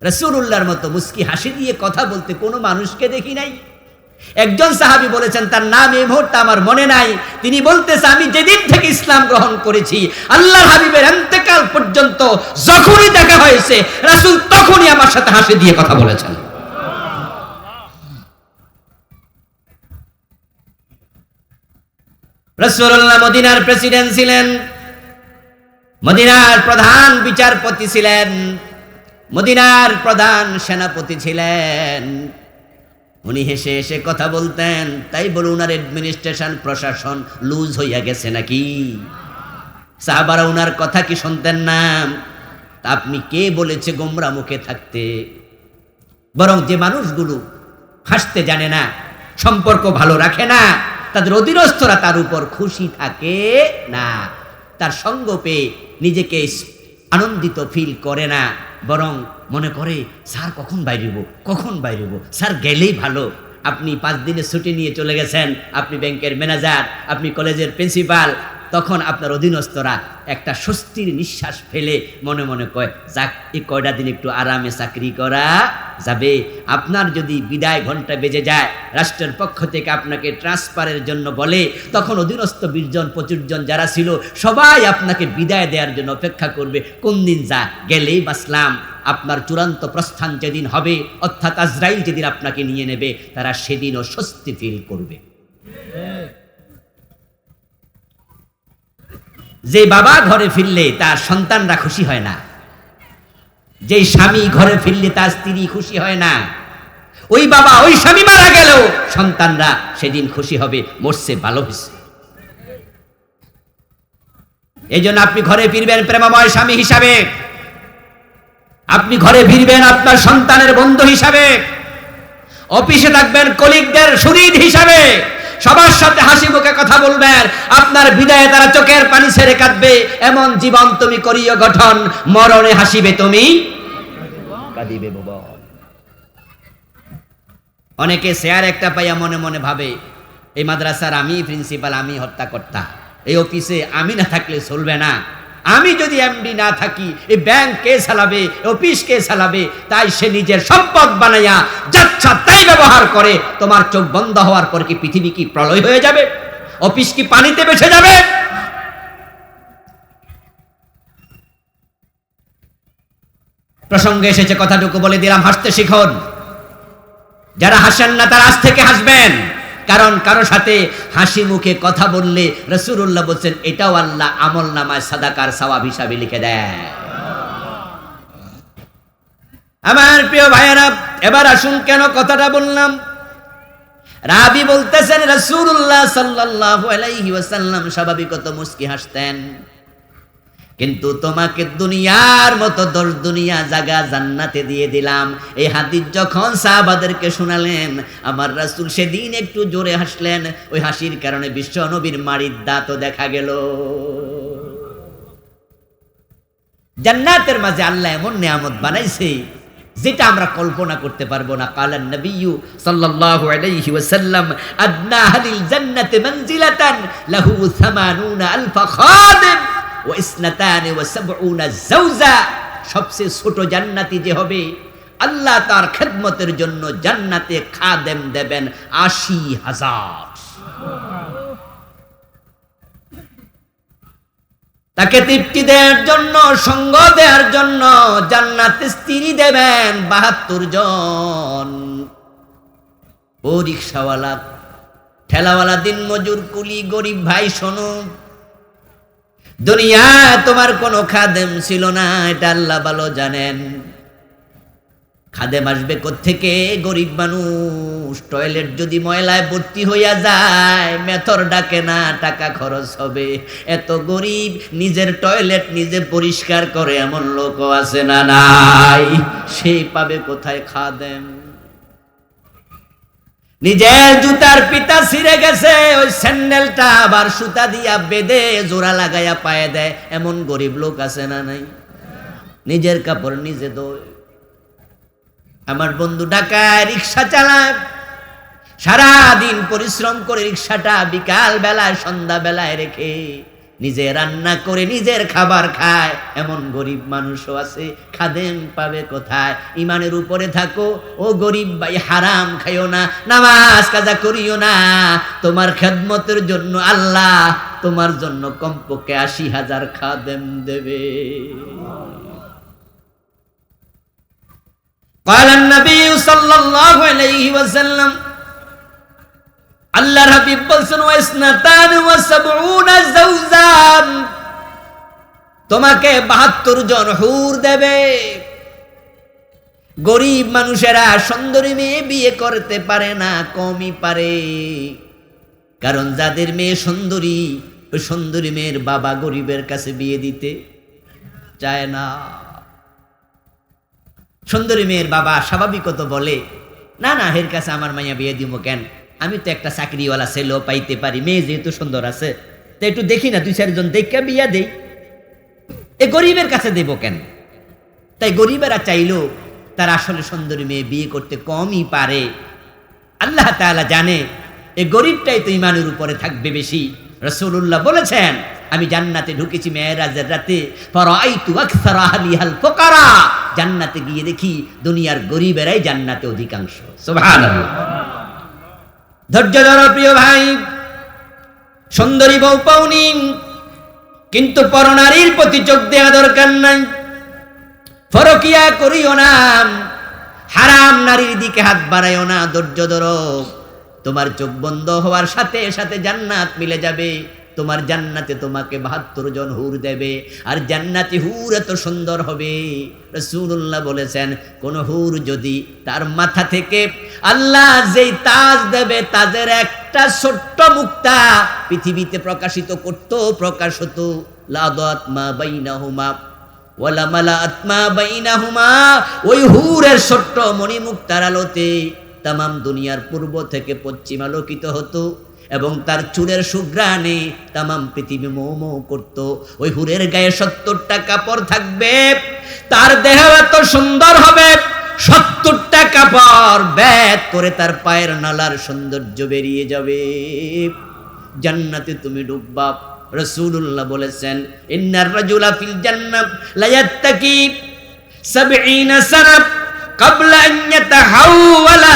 রাসূলুল্লাহর মতো মুস্কি হাসি দিয়ে কথা বলতে কোনো মানুষকে দেখি নাই। একজন সাহাবী বলেছেন, তার নাম এই মুহূর্তে আমার মনে নাই, তিনি বলতেছে, আমি যেদিন থেকে ইসলাম গ্রহণ করেছি আল্লাহর হাবিবের ইন্তেকাল পর্যন্ত যখনই দেখা হয়েছে রাসূল তখনই আমার সাথে হাসি দিয়ে কথা বলেছেন। রাসূলুল্লাহ মদিনার প্রেসিডেন্ট ছিলেন, মদিনার প্রধান বিচারপতি ছিলেন, মদিনার প্রধান সেনাপতি ছিলেন। উনি হেসে হেসে কথা বলতেন, তাই বলে উনার অ্যাডমিনিস্ট্রেশন প্রশাসন লুজ হইয়া গেছে নাকি? সাহাবারা উনার কথা কি শুনতেন না? তা আপনি কে বলেছে গোমরা মুখে থাকতে? বরং যে মানুষগুলো হাসতে জানে না, সম্পর্ক ভালো রাখে না, তাদের অধীনস্থরা তার উপর খুশি থাকে না, তার সঙ্গ পেয়ে নিজেকে আনন্দিত ফিল করে না, বরং মনে করে স্যার কখন বাইরেব, কখন বাইরেব, স্যার গেলেই ভালো। আপনি 5 দিনের ছুটি নিয়ে চলে গেছেন, আপনি ব্যাংকের ম্যানেজার, আপনি কলেজের প্রিন্সিপাল, তখন আপনার অধীনস্থরা একটা স্বস্তির নিঃশ্বাস ফেলে মনে মনে কয়, যাক এই কয়টা দিন একটু আরামে চাকরি করা যাবে। আপনার যদি বিদায় ঘন্টা বেজে যায়, রাষ্ট্রের পক্ষ থেকে আপনাকে ট্রান্সফারের জন্য বলে, তখন অধীনস্থ 20 জন 25 জন যারা ছিল সবাই আপনাকে বিদায় দেওয়ার জন্য অপেক্ষা করবে, কোন দিন যা গেলেই বাঁচলাম। আপনার চূড়ান্ত প্রস্থান যেদিন হবে, অর্থাৎ আজরাইল যেদিন আপনাকে নিয়ে নেবে, তারা সেদিনও স্বস্তি ফিল করবে। যে বাবা ঘরে ফিরলে তার সন্তানরা খুশি হয় না, যে স্বামী ঘরে ফিরলে তার স্ত্রী খুশি হয় না, ওই বাবা ওই স্বামী মারা গেলেও সন্তানরা সেদিন খুশি হবে, মরছে ভালো হয়েছে। এই জন্য আপনি ঘরে ফিরবেন প্রেমময় স্বামী হিসাবে, আপনি ঘরে ফিরবেন আপনার সন্তানের বন্ধু হিসাবে, অফিসে থাকবেন কলিগদের শরীর হিসাবে, সবার সাথে হাসি মুখে কথা বলবেন। আপনার বিদায়ে তারা চোখের পানি ছেড়ে কাঁদবে, এমন জীবন তুমি করিও গঠন, মরণে হাসিবে তুমি কাঁদিবে ভুবন। অনেকে শেয়ার একটা পাইয়া মনে মনে ভাবে, এই মাদ্রাসার আমি প্রিন্সিপাল, আমি হত্যাকর্তা, এই অফিসে আমি না থাকলে চলবে না, আমি যদি এমডি না থাকি এই ব্যাংক কে চালাবে, অফিস কে চালাবে? তাই সে নিজের সম্পদ বানাইয়া যাচ্ছা তাই ব্যবহার করে। তোমার চোখ বন্ধ হওয়ার পর কি পৃথিবী কি প্রলয় হয়ে যাবে? অফিস কি পানিতে ভেসে যাবে? প্রসঙ্গে এসেছে কথাটুকু বলে দিলাম, হাসতে শিখুন। যারা হাসেন না তারা আজ থেকে হাসবেন, কারণ কারো সাথে হাসি মুখে কথা বললে রাসূলুল্লাহ বলছেন এটাও আল্লাহ আমল নামায় সাদাকার সওয়াব হিসাবে লিখে দেয়। আমার প্রিয় ভাইয়েরা, এবার আসুন কেন কথাটা বললাম। রাবি বলতেছেন রাসূলুল্লাহ সাল্লাল্লাহু আলাইহি ওয়াসাল্লাম স্বাভাবিকত মুস্কি হাসতেন, কিন্তু তোমাকে দুনিয়ার মতো 10 দুনিয়া জায়গা জান্নাতে দিয়ে দিলাম। এই হাদিস যখন সাহাবাদেরকে শোনালেন, আমার রাসূল সেদিন একটু জোরে হাসলেন। ওই হাসির কারণে বিশ্ব নবীর মাড়ির দাঁতও দেখা গেল। জান্নাতের মাঝে আল্লাহ এমন নিয়ামত বানাইছে যেটা আমরা কল্পনা করতে পারবো না। কালান নবিয়্যু সাল্লাল্লাহু আলাইহি ওয়াসাল্লাম, আদনা আহলিল জান্নাতি মানজিলাতান লাহু 80 আলফা খাদিম ওয়া 72 জাওজা। সবচেয়ে ছোট জান্নাতি যে হবে, আল্লাহ তার খেদমতের জন্য জান্নাতে খাদেম দেবেন 80,000। তাকে তৃপ্তি দেওয়ার জন্য, সঙ্গ দেওয়ার জন্য জান্নাতে স্ত্রী দেবেন 72 জন। ও রিকশাওয়ালা, ঠেলাওয়ালা, দিন মজুর, কুলি, গরিব ভাই শোনো, দুনিয়া তোমার কোনো খাদেম ছিল না, এটা আল্লাহ ভালো জানেন। খাদেম আসবে কোত্থেকে? গরিব মানুষ। টয়লেট যদি ময়লায় ভর্তি হইয়া যায়, মেথর ডাকে না, টাকা খরচ হবে। এত গরিব, নিজের টয়লেট নিজে পরিষ্কার করে এমন লোকও আছে না নাই? সেই পাবে কোথায় খাদেম? নিজের জুতার পিতা ছিঁড়ে গেছে, ওই স্যান্ডেলটা আবার সুতা দিয়া বেঁধে জোড়া লাগাইয়া পায়ে দেয়, এমন গরিব লোক আছে না নাই? নিজের কাপড় নিজে ধোয়। আমার বন্ধু ঢাকায় রিক্সা চালায়, সারাদিন পরিশ্রম করে রিক্সাটা বিকাল বেলায় সন্ধ্যা বেলায় রেখে নিজে রান্না করে নিজের খাবার খায়, এমন গরিব মানুষও আছে। খাদেম পাবে কোথায়? ইমানের উপরে থাকো ও গরিব ভাই, হারাম খাইও না, নামাজ কাজা করিও না। তোমার খেদমতের জন্য আল্লাহ তোমার জন্য কমপক্ষে ৮০,০০০ খাদেম দেবে। قال النبي صلى الله عليه وسلم, আল্লাহর হাবিব বলছেন, ওয়াসনাতান ওয়া সাবউনা যাওজান, তোমাকে ৭২ জন হুর দেবে। গরিব মানুষেরা সুন্দরী মেয়ে বিয়ে করতে পারে না, কমই পারে। কারণ যাদের মেয়ে সুন্দরী, ওই সুন্দরী মেয়ের বাবা গরিবের কাছে বিয়ে দিতে চায় না। সুন্দরী মেয়ের বাবা স্বাভাবিকত বলে, না না, এর কাছে আমার মাইয়া বিয়ে দিব কেন? আমি তো একটা চাকরিওয়ালা ছেলেও পাইতে পারি, মেয়ে যেহেতু সুন্দর আছে, তো একটু দেখি না, ২-৪ জন দেখে বিয়া দেই, এ গরিবের কাছে দেব কেন? তাই গরিবেরা চাইলো তারা আসলে সুন্দরী মেয়ে বিয়ে করতে কমই পারে। আল্লাহ তাআলা জানে এই গরিবটাই তো ইমানের উপরে থাকবে বেশি। রাসূলুল্লাহ বলেছেন, আমি জান্নাতে ঢুকেছি মেরাজের রাতে, ফারাআইতু আকসারা আহলিহাল ফুকারা, জান্নাতে গিয়ে দেখি দুনিয়ার গরিবেরাই জান্নাতে অধিকাংশ। সুবহানাল্লাহ। ধৈর্য ধরো প্রিয় ভাই, সুন্দরী বউ পাওনি, কিন্তু পরনারীর প্রতি চোখ দেওয়া দরকার নাই। ফরকিয়া করিও না, হারাম নারীর দিকে হাত বাড়াইও না। ধৈর্য ধরো, তোমার চোখ বন্ধ হওয়ার সাথে সাথে জান্নাত মিলে যাবে। তোমার জান্নাতে তোমাকে ৭২ জন হুর দেবে, আর জান্নাতি হুর এত সুন্দর হবে। রাসূলুল্লাহ বলেছেন, কোন হুর যদি তার মাথা থেকে আল্লাহ যেই তাজ দেবে, তাজের একটা ছোট্ট মুক্তা পৃথিবীতে প্রকাশিত করত, প্রকাশ হতো, লাদাত মা বাইনাহুমা ওয়ালা মালাআত মা বাইনাহুমা, ওই হুরের ছোট্ট মণিমুক্তার আলোতে তামাম দুনিয়ার পূর্ব থেকে পশ্চিম আলোকিত হতো, এবং তার চুলের সুঘ্রাণে তামাম পৃথিবী মৌ মৌ করত। ওই হুরের গায়ে ৭০টা কাপড় থাকবে, তার দেহ এত সুন্দর হবে, ৭০টা কাপড় ব্যাত করে তার পায়ের নালার সৌন্দর্য বেরিয়ে যাবে। জান্নাতে তুমি ঢুকবা। রাসূলুল্লাহ বলেছেন, ইন্নার রাজুলা ফিল জান্নাহ লা ইয়াত্তাকি ৭০ সানা ক্বাবলা আন ইয়াতাহাওয়ালা,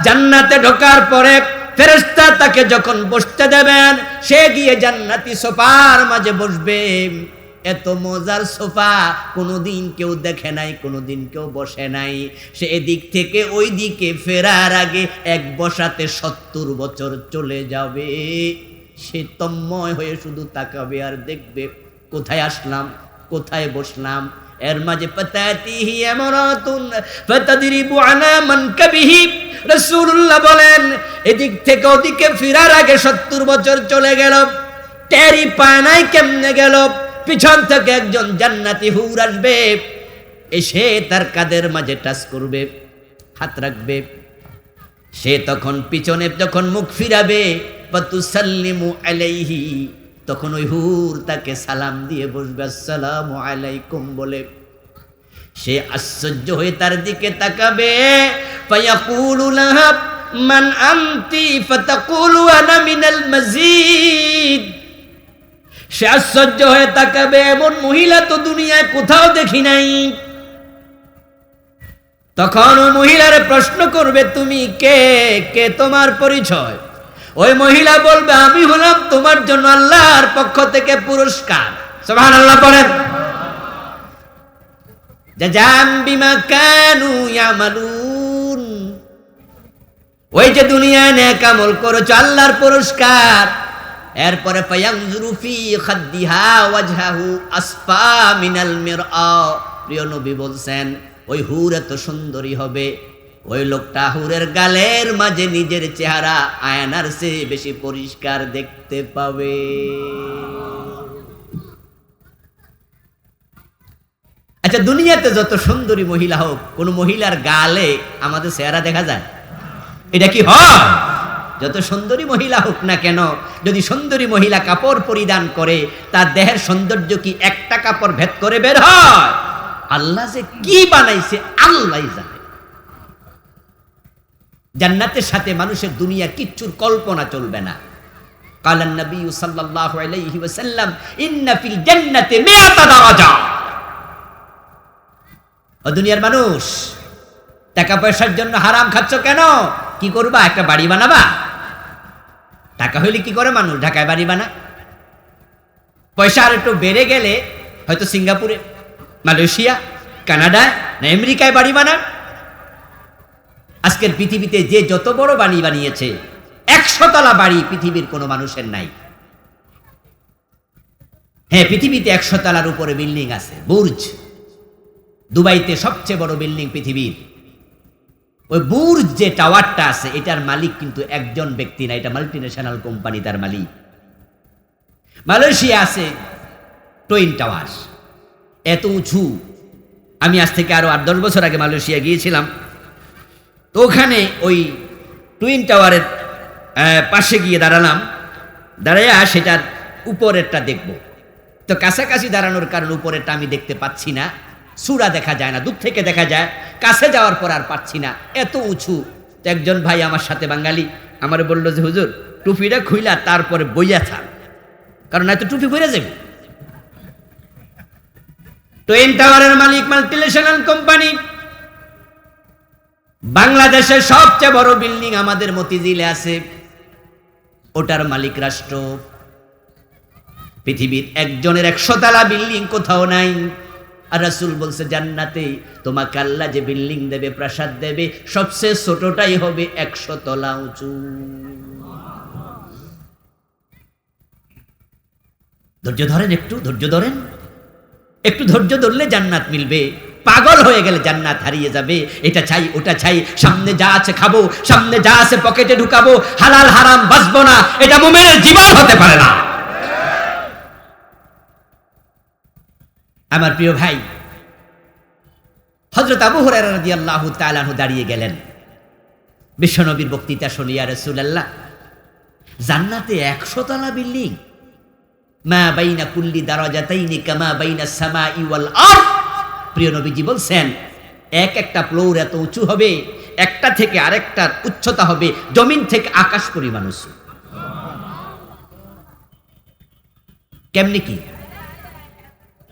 জান্নাতে ঢোকার পরে ফেরেশতা তাকে যখন বসতে দেবেন, সে গিয়ে জান্নাতি সোফার মাঝে বসবে। এত মজার সোফা কোনোদিন কেউ দেখে নাই, কোনোদিন কেউ বসে নাই। সে এদিক থেকে ওই দিকে ফেরার আগে এক বসাতে ৭০ বছর চলে যাবে। সে তন্ময় হয়ে শুধু তাকাবে আর দেখবে, কোথায় আসলাম, কোথায় বসলাম। এর মাঝে ফাতাতিহি ইমরাতুন ফাতাদরিবু আলা মানকাবিহি, রাসূলুল্লাহ বলেন, এদিক থেকে ওদিকে ফেরার আগে ৭০ বছর চলে গেল, টেরি পায় নাই কেমনে গেল। পিছন থেকে একজন জান্নাতি হুর আসবে, এসে তার কাঁধের মাঝে টাচ করবে, হাত রাখবে। সে তখন পিছনে যখন মুখ ফিরাবে, ফাতুসাল্লিমু আলাইহি, তখন ওই হুর তাকে সালাম দিয়ে বসবে, আসসালামু আলাইকুম বলে। সে আশ্চর্য হয়ে তার দিকে তাকাবে, ফায়াকুলু লাহা মান আনতি, ফাতাকুলু আনা মিনাল মাজিদ। সে আশ্চর্য হয়ে তাকাবে, এমন মহিলা তো দুনিয়ায় কোথাও দেখি নাই। তখন ওই মহিলার প্রশ্ন করবে, তুমি কে, কে তোমার পরিচয়? ওই মহিলা বলবে, আমি হলাম তোমার জন্য আল্লাহর পক্ষ থেকে পুরস্কার। সুবহানাল্লাহ বলেন। জাযাম বিমা কানু ইয়ামালুন, ওই যে দুনিয়ায় নেক আমল করেছো, আল্লাহর পুরস্কার। এরপরে ফায়ানজুরু ফি খাদ্দিহা ওয়াজহাহু আসফা মিনাল মিরআ, প্রিয় নবী বলছেন, ওই হুর এত সুন্দরী হবে, ওই লোকটা হুরের গালের মাঝে নিজের চেহারা আয়নার চেয়ে বেশি পরিষ্কার দেখতে পাবে। আচ্ছা, দুনিয়াতে যত সুন্দরী মহিলা হোক, কোন মহিলার গালে আমাদের চেহারা দেখা যায়? এটা কি হয়? যত সুন্দরী মহিলা হোক না কেন, যদি সুন্দরী মহিলা কাপড় পরিধান করে, তার দেহের সৌন্দর্য কি একটা কাপড় ভেদ করে বের হয়? আল্লাহ যে কি বানাইছে আল্লাহ জানে। জান্নাতের সাথে মানুষের দুনিয়া কিচ্ছুর কল্পনা চলবে না। কালান নবী সাল্লাল্লাহু আলাইহি ওয়াসাল্লাম, ইন্না ফিল জান্নাতি মিআতা দারাজা। ও দুনিয়ার মানুষ, টাকা পয়সার জন্য হারাম খাচ্ছ কেন? কি করবা? একটা বাড়ি বানাবা? টাকা হইলে কি করে মানুষ ঢাকায় বাড়ি বানায়? পয়সা আর একটু বেড়ে গেলে হয়তো সিঙ্গাপুরে, মালয়েশিয়া, কানাডায় না আমেরিকায় বাড়ি বানান। আজকের পৃথিবীতে যে যত বড় বাড়ি বানিয়েছে, 100 তলা বাড়ি পৃথিবীর কোনো মানুষের নাই। হ্যাঁ, পৃথিবীতে 100 তলার উপরে বিল্ডিং আছে, বুর্জ। দুবাইতে সবচেয়ে বড় বিল্ডিং পৃথিবীর, ওই বুর্জ যে টাওয়ারটা আছে, এটার মালিক কিন্তু একজন ব্যক্তি না, এটা মাল্টিন্যাশনাল কোম্পানি তার মালিক। মালয়েশিয়া আছে টুইন টাওয়ার, এত উঁচু। আমি আজ থেকে আরো 8-10 বছর আগে মালয়েশিয়া গিয়েছিলাম, তো ওখানে ওই টুইন টাওয়ারের পাশে গিয়ে দাঁড়ালাম, দাঁড়াইয়া সেটার উপরেরটা দেখব। তো কাছাকাছি দাঁড়ানোর কারণে উপরেরটা আমি দেখতে পাচ্ছি না, সূরা দেখা যায় না, দূর থেকে দেখা যায়, কাছে যাওয়ার পর আর পাচ্ছি না, এত উঁচু। তো একজন ভাই আমার সাথে বাঙালি আমারে বলল যে হুজুর, টুপিটা খুইলা তারপরে বইয়া থাক, কারণ এত টুপি পরে যাবে। টুইন টাওয়ারের মালিক মাল্টিন্যাশনাল কোম্পানি। বাংলাদেশের সবচেয়ে বড় বিল্ডিং আমাদের মতিঝিলে আছে, ওটার মালিক রাষ্ট্র। পৃথিবীর একজনের 100 তলা বিল্ডিং কোথাও নাই। আর রাসূল বলছে, জান্নাতে তোমাকে আল্লাহ যে বিল্ডিং দেবে, প্রাসাদ দেবে, সবচেয়ে ছোটটাই হবে 100 তলা উঁচু। ধৈর্য ধরেন, একটু ধৈর্য ধরেন, একটু ধৈর্য ধরলে জান্নাত মিলবে। পাগল হয়ে গেলে জান্নাত হারিয়ে যাবে। এটা চাই, ওটা চাই, সামনে যা আছে খাবো, সামনে যা আছে পকেটে ঢুকাবো, হালাল হারাম বাঁচবো না, এটা মুমিনের জীবন হতে পারে না। আমার প্রিয় ভাই, হযরত আবু হুরায়রা রাদিয়াল্লাহু তাআলা আনহু দাঁড়িয়ে গেলেন, বিশ্বনবীর বক্তৃতা শুনে, ইয়া রাসূলুল্লাহ, জান্নাতে 100 তলা বিল্ডিং, মা বাইনা কুল্লি দারাজাতাইনি কামা বাইনা সামাই ওয়াল আরদ। প্রিয় নবীজি বলছেন, এক একটা ফ্লোর এত উঁচু হবে, একটা থেকে আরেকটার উচ্চতা হবে জমিন থেকে আকাশ পরিমাণ উঁচু। কেমনি কি?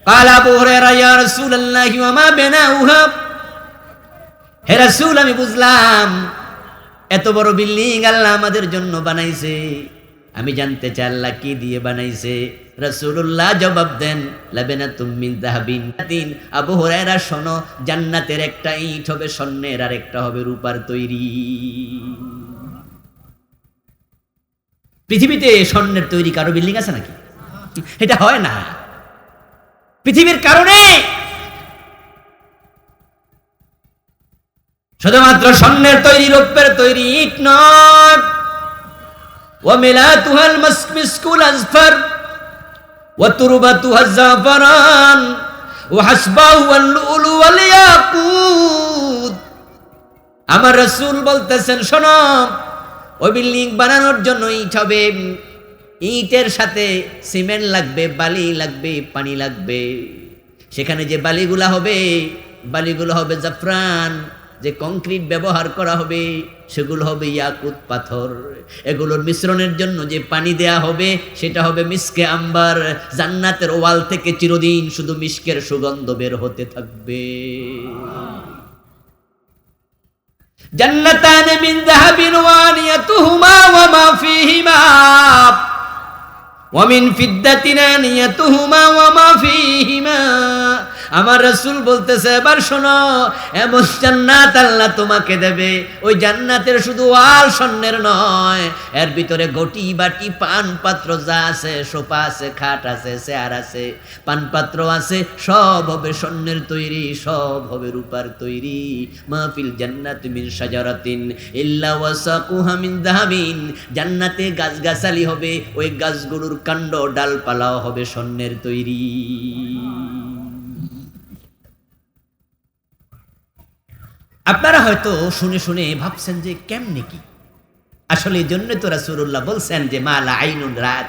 قال ابو هريره يا رسول الله وما بناؤها। হে রাসূল, আমি বুঝলাম এত বড় বিল্ডিং আল্লাহ আমাদের জন্য বানাইছে, আমি জানতে চাই আল্লাহ কি দিয়ে বানাইছে। রাসূলুল্লাহ জবাব দেন, লাবানাতুম মিন যাহাবিন। আবু হুরায়রা শোনো, জান্নাতের একটা ইট হবে স্বর্ণের, আর একটা হবে রূপার তৈরি। পৃথিবীতে স্বর্ণের তৈরি কারো বিল্ডিং আছে নাকি? এটা হয় না। পৃথিবীর কারণে শুধুমাত্র স্বর্ণের তৈরি, রৌপ্যের তৈরি ইট নয়। وملاؤها المسك الأزفر وتربتها الزعفران وحسبه اللؤلؤ والياقوت। আমার রাসূল বলতেছেন, শোনো, ওই বিল্ডিং বানানোর জন্য ইট হবে, ইটের সাথে সিমেন্ট লাগবে, বালি লাগবে, পানি লাগবে। সেখানে যে বালিগুলা হবে, বালিগুলো হবে জাফরান। যে কংক্রিট ব্যবহার করা হবে সেগুলো হবে ইয়াকুত পাথর। এগুলোর মিশ্রণের জন্য যে পানি দেয়া হবে সেটা হবে মিসকে আম্বার। জান্নাতের ওয়াল থেকে চিরদিন শুধু মিসকের সুগন্ধ বের হতে থাকবে। জান্নাতান মিন যাহাবিন ওয়া আনিয়াতুহুমা ওয়া মা ফীহিমা ওয়া মিন ফিদ্দাতিন আনিয়াতুহুমা ওয়া মা ফীহিমা। আমার রাসূল বলতেছে, এবার শোনো, এমন জান্নাত আল্লাহ তোমাকে দেবে, ওই জান্নাতের শুধু ওয়াল স্বর্ণের নয়, এর ভিতরে গটি বাটি পান পাত্র যা আছে, সোফা আছে, খাট আছে, চেয়ার আছে, পান পাত্র আছে, সব হবে স্বর্ণের তৈরি, সব হবে রূপার তৈরি। মাহফিল জান্নাত মিন শাজারাতিন ইল্লা ওয়াসাকুহা মিন যাহাবিন, জান্নাতে গাছগাছালি হবে, ওই গাছগুলোর কাণ্ড ডালপালাও হবে স্বর্ণের তৈরি। আপনারা হয়তো শুনে শুনে ভাবছেন যে কেমনে কি, আসলে এই জন্য তো রাসূলুল্লাহ বলছেন যে মা লা আইনুন রাত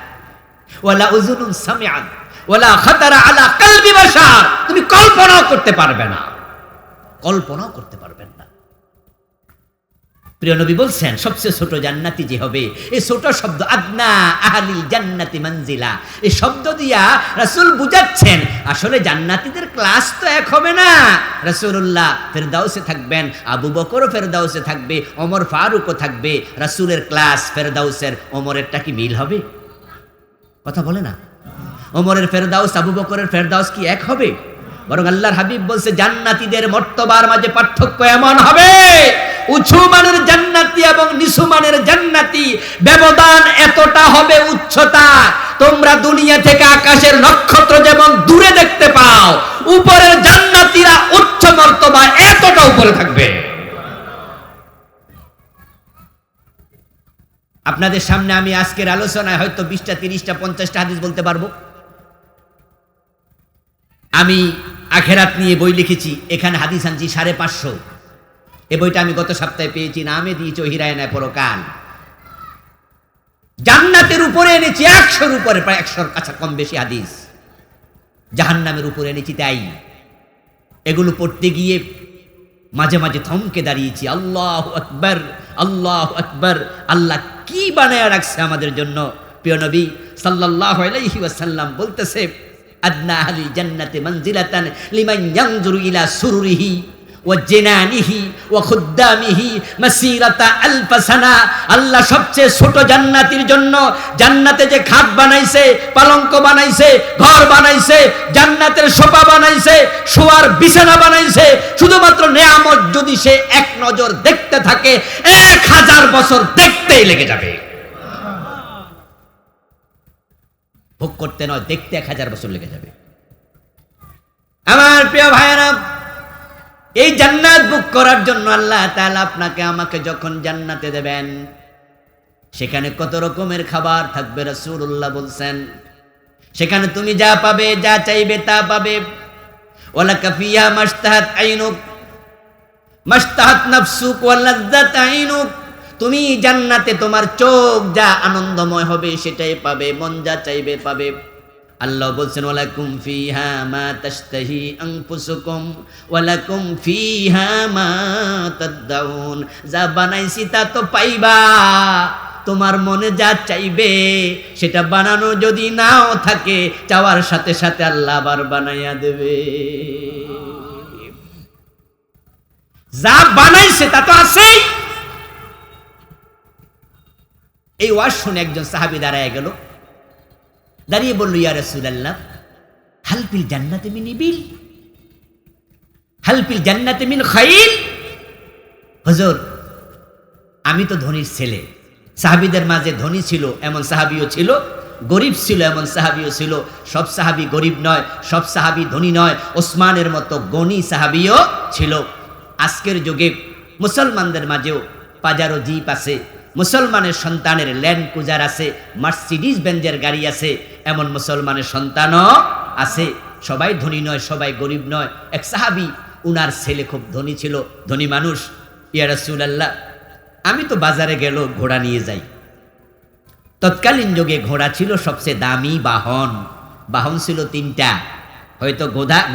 ওয়ালা উযুনুন সামিআত ওয়ালা খাতারা আলা কলবি বাশার, তুমি কল্পনাও করতে পারবে না, কল্পনাও করতে পারবেন না। প্রিয় নবী বলছেন সবচেয়ে ছোট জান্নাতি যে হবে, এই ছোট শব্দ আদনা আহলিল জান্নাতি মানজিলা, এই শব্দ দিয়া রাসূল বুঝাচ্ছেন আসলে জান্নাতীদের ক্লাস তো এক হবে না। রাসূলুল্লাহ ফেরদাউসে থাকবেন, আবু বকরও ফেরদাউসে থাকবে, ওমর ফারুকও থাকবে। রাসূলের ক্লাস ফেরদাউসের ওমরেরটা কি মিল হবে? কথা বলে না। ওমরের ফেরদাউস আবু বকরের ফেরদাউস কি এক হবে? বরং আল্লাহর হাবিব বলছে জান্নাতীদের মর্তবার মাঝে পার্থক্য এমন হবে, উঁচু মানের জান্নাতি এবং নিচু মানের জান্নাতি ব্যবধান এতটা হবে, উচ্চতা তোমরা দুনিয়া থেকে আকাশের নক্ষত্র যেমন দূরে দেখতে পাও, উপরের জান্নাতীরা উচ্চ মর্তবা এতটা উপরে থাকবে। আপনাদের সামনে আমি আজকের আলোচনায় হয়তো 20টা 30টা 50টা হাদিস বলতে পারবো। আমি আখেরাত নিয়ে বই লিখেছি, এখানে হাদিস আনছি 550। এই বইটা আমি গত সপ্তাহে পেয়েছি, নামে দিয়েছি হিরায়না পরকাল। জান্নাতের উপরে এনেছি 100-র উপরে, প্রায় 100-র কাছে কম বেশি হাদিস। জাহান্নামের উপরে এনেছি তাই। এগুলো পড়তে গিয়ে মাঝে মাঝে থমকে দাঁড়িয়েছি, আল্লাহু আকবার, আল্লাহু আকবার, আল্লাহ কি বানায় রাখছে আমাদের জন্য। প্রিয় নবী সাল্লাল্লাহু আলাইহি ওয়াসাল্লাম বলতেছে, আদনা আহলিল জান্নাতি মানজিলাতান লিমান ইয়ানজুরু ইলা সুরুরিহি ওয়া জিনানিহি ওয়া খুদ্দামিহি মাসিরাতা আলফ সানা। আল্লাহ সবচেয়ে ছোট জান্নাতীর জন্য জান্নাতে যে খাট বানাইছে, পালঙ্ক বানাইছে, ঘর বানাইছে, জান্নাতের সোফা বানাইছে, শোয়ার বিছানা বানাইছে, শুধুমাত্র নেয়ামত যদি সে এক নজর দেখতে থাকে 1000 বছর দেখতেই লেগে যাবে। ভোগ করতে নয়, দেখতে 1000 বছর লেগে যাবে। আমার প্রিয় ভাইয়েরা, এই জান্নাত ভোগ করার জন্য আল্লাহ তাআলা আপনাকে আমাকে যখন জান্নাতে দেবেন, সেখানে কত রকমের খাবার থাকবে রাসূলুল্লাহ বলছেন। সেখানে তুমি যা পাবে, যা চাইবে তা পাবে। ওয়ালাকা ফিহা মাশতাহাত আইনুক মাশতাহাত নাফসুক ওয়া লাযযাত আইনুক। তুমি জান্নাতে তোমার চোখ যা আনন্দময় হবে সেটাই পাবে, মন যা চাইবে পাবে। আল্লাহ বলছেন ওয়ালাকুম ফিহা মা তাশতাহি আনফুসুকুম ওয়ালাকুম ফিহা মা তাদউন। যা বানাইছি তা তো পাইবা, তোমার মনে যা চাইবে সেটা বানানো যদি নাও থাকে, চাওয়ার সাথে সাথে আল্লাহ আবার বানাইয়া দেবে। যা বানাইছে তা তো আছেই। এই ওয়াজ শুনে একজন সাহাবী দাঁড়ায় গেল, দাঁড়িয়ে বলল, ইয়া রাসূলুল্লাহ, হাল ফিল জান্নাতি মিন ইবিল, হাল ফিল জান্নাতি মিন খাইল। হুজুর, আমি তো ধনীর ছেলে। সাহাবীদের মাঝে ধনী ছিল এমন সাহাবীও ছিল, গরিব ছিল এমন সাহাবীও ছিল। সব সাহাবী গরিব নয়, সব সাহাবী ধনী নয়। ওসমানের মতো গণী সাহাবীও ছিল। আজকের যুগে মুসলমানদের মাঝেও পাজারো জিপ আছে, মুসলমানের সন্তানের ল্যান্ড ক্রুজার আছে, মার্সিডিজ বেঞ্জের গাড়ি আছে, এমন মুসলমানের সন্তানও আছে। সবাই ধনী নয়, সবাই গরিব নয়। এক সাহাবী, উনার ছেলে খুব ধনী ছিল, ধনী মানুষ। ইয়া রাসূলুল্লাহ, আমি তো বাজারে গেল ঘোড়া নিয়ে যাই। তৎকালীন যুগে ঘোড়া ছিল সবচেয়ে দামি বাহন। বাহন ছিল 3টা, হয়তো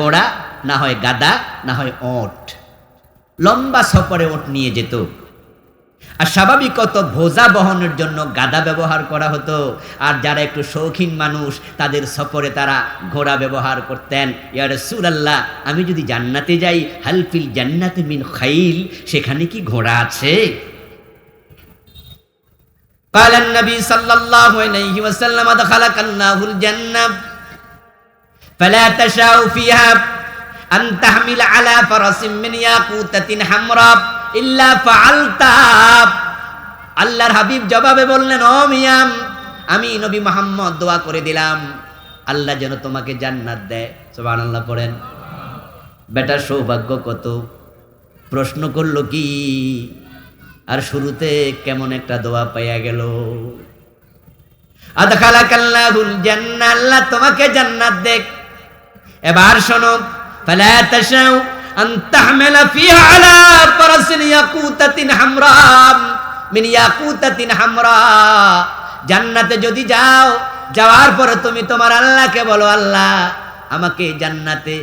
ঘোড়া, না হয় গাদা, না হয় ওট। লম্বা সফরে ওট নিয়ে যেত। আর স্বাভাবিকত বোঝা বহনের জন্য গাদা ব্যবহার করা হতো। আর যারা একটু শৌখিন মানুষ, তাদের সফরে তারা ঘোড়া ব্যবহার করতেন। ইয়া রাসূলুল্লাহ, আমি যদি জান্নাতে যাই, হাল ফিল জান্নাতি মিন খাইল, সেখানে কি ঘোড়া আছে? قال النبي صلى الله عليه وسلم دخلك الله الجنة فلا تشاء فيها আন তাহমিল আলা ফারাসিম মিন ইয়াকুতাতিন হামরা ইল্লা ফাআলতা। আল্লাহর হাবিব জবাবে বললেন, ও মিয়াম, আমি নবী মুহাম্মদ দোয়া করে দিলাম আল্লাহ যেন তোমাকে জান্নাত দেয়। সুবহানাল্লাহ পড়েন। বেটার সৌভাগ্য কত! প্রশ্ন করলো কি, আর শুরুতে কেমন একটা দোয়া পাইয়া গেল। আদখালাকাল্লাহুল জান্নাহ, আল্লাহ তোমাকে জান্নাত দেখ। এবার শোনো, ফালা তাশাউ আন তাহমিলা ফিহা আলা ফারাসিন ইয়াকুতাতিন হামরা মিন ইয়াকুতাতিন হামরা। জান্নাতে যদি যাও, যাওয়ার পরে তুমি তোমার আল্লাহকে বলো, আল্লাহ আমাকে জান্নাতে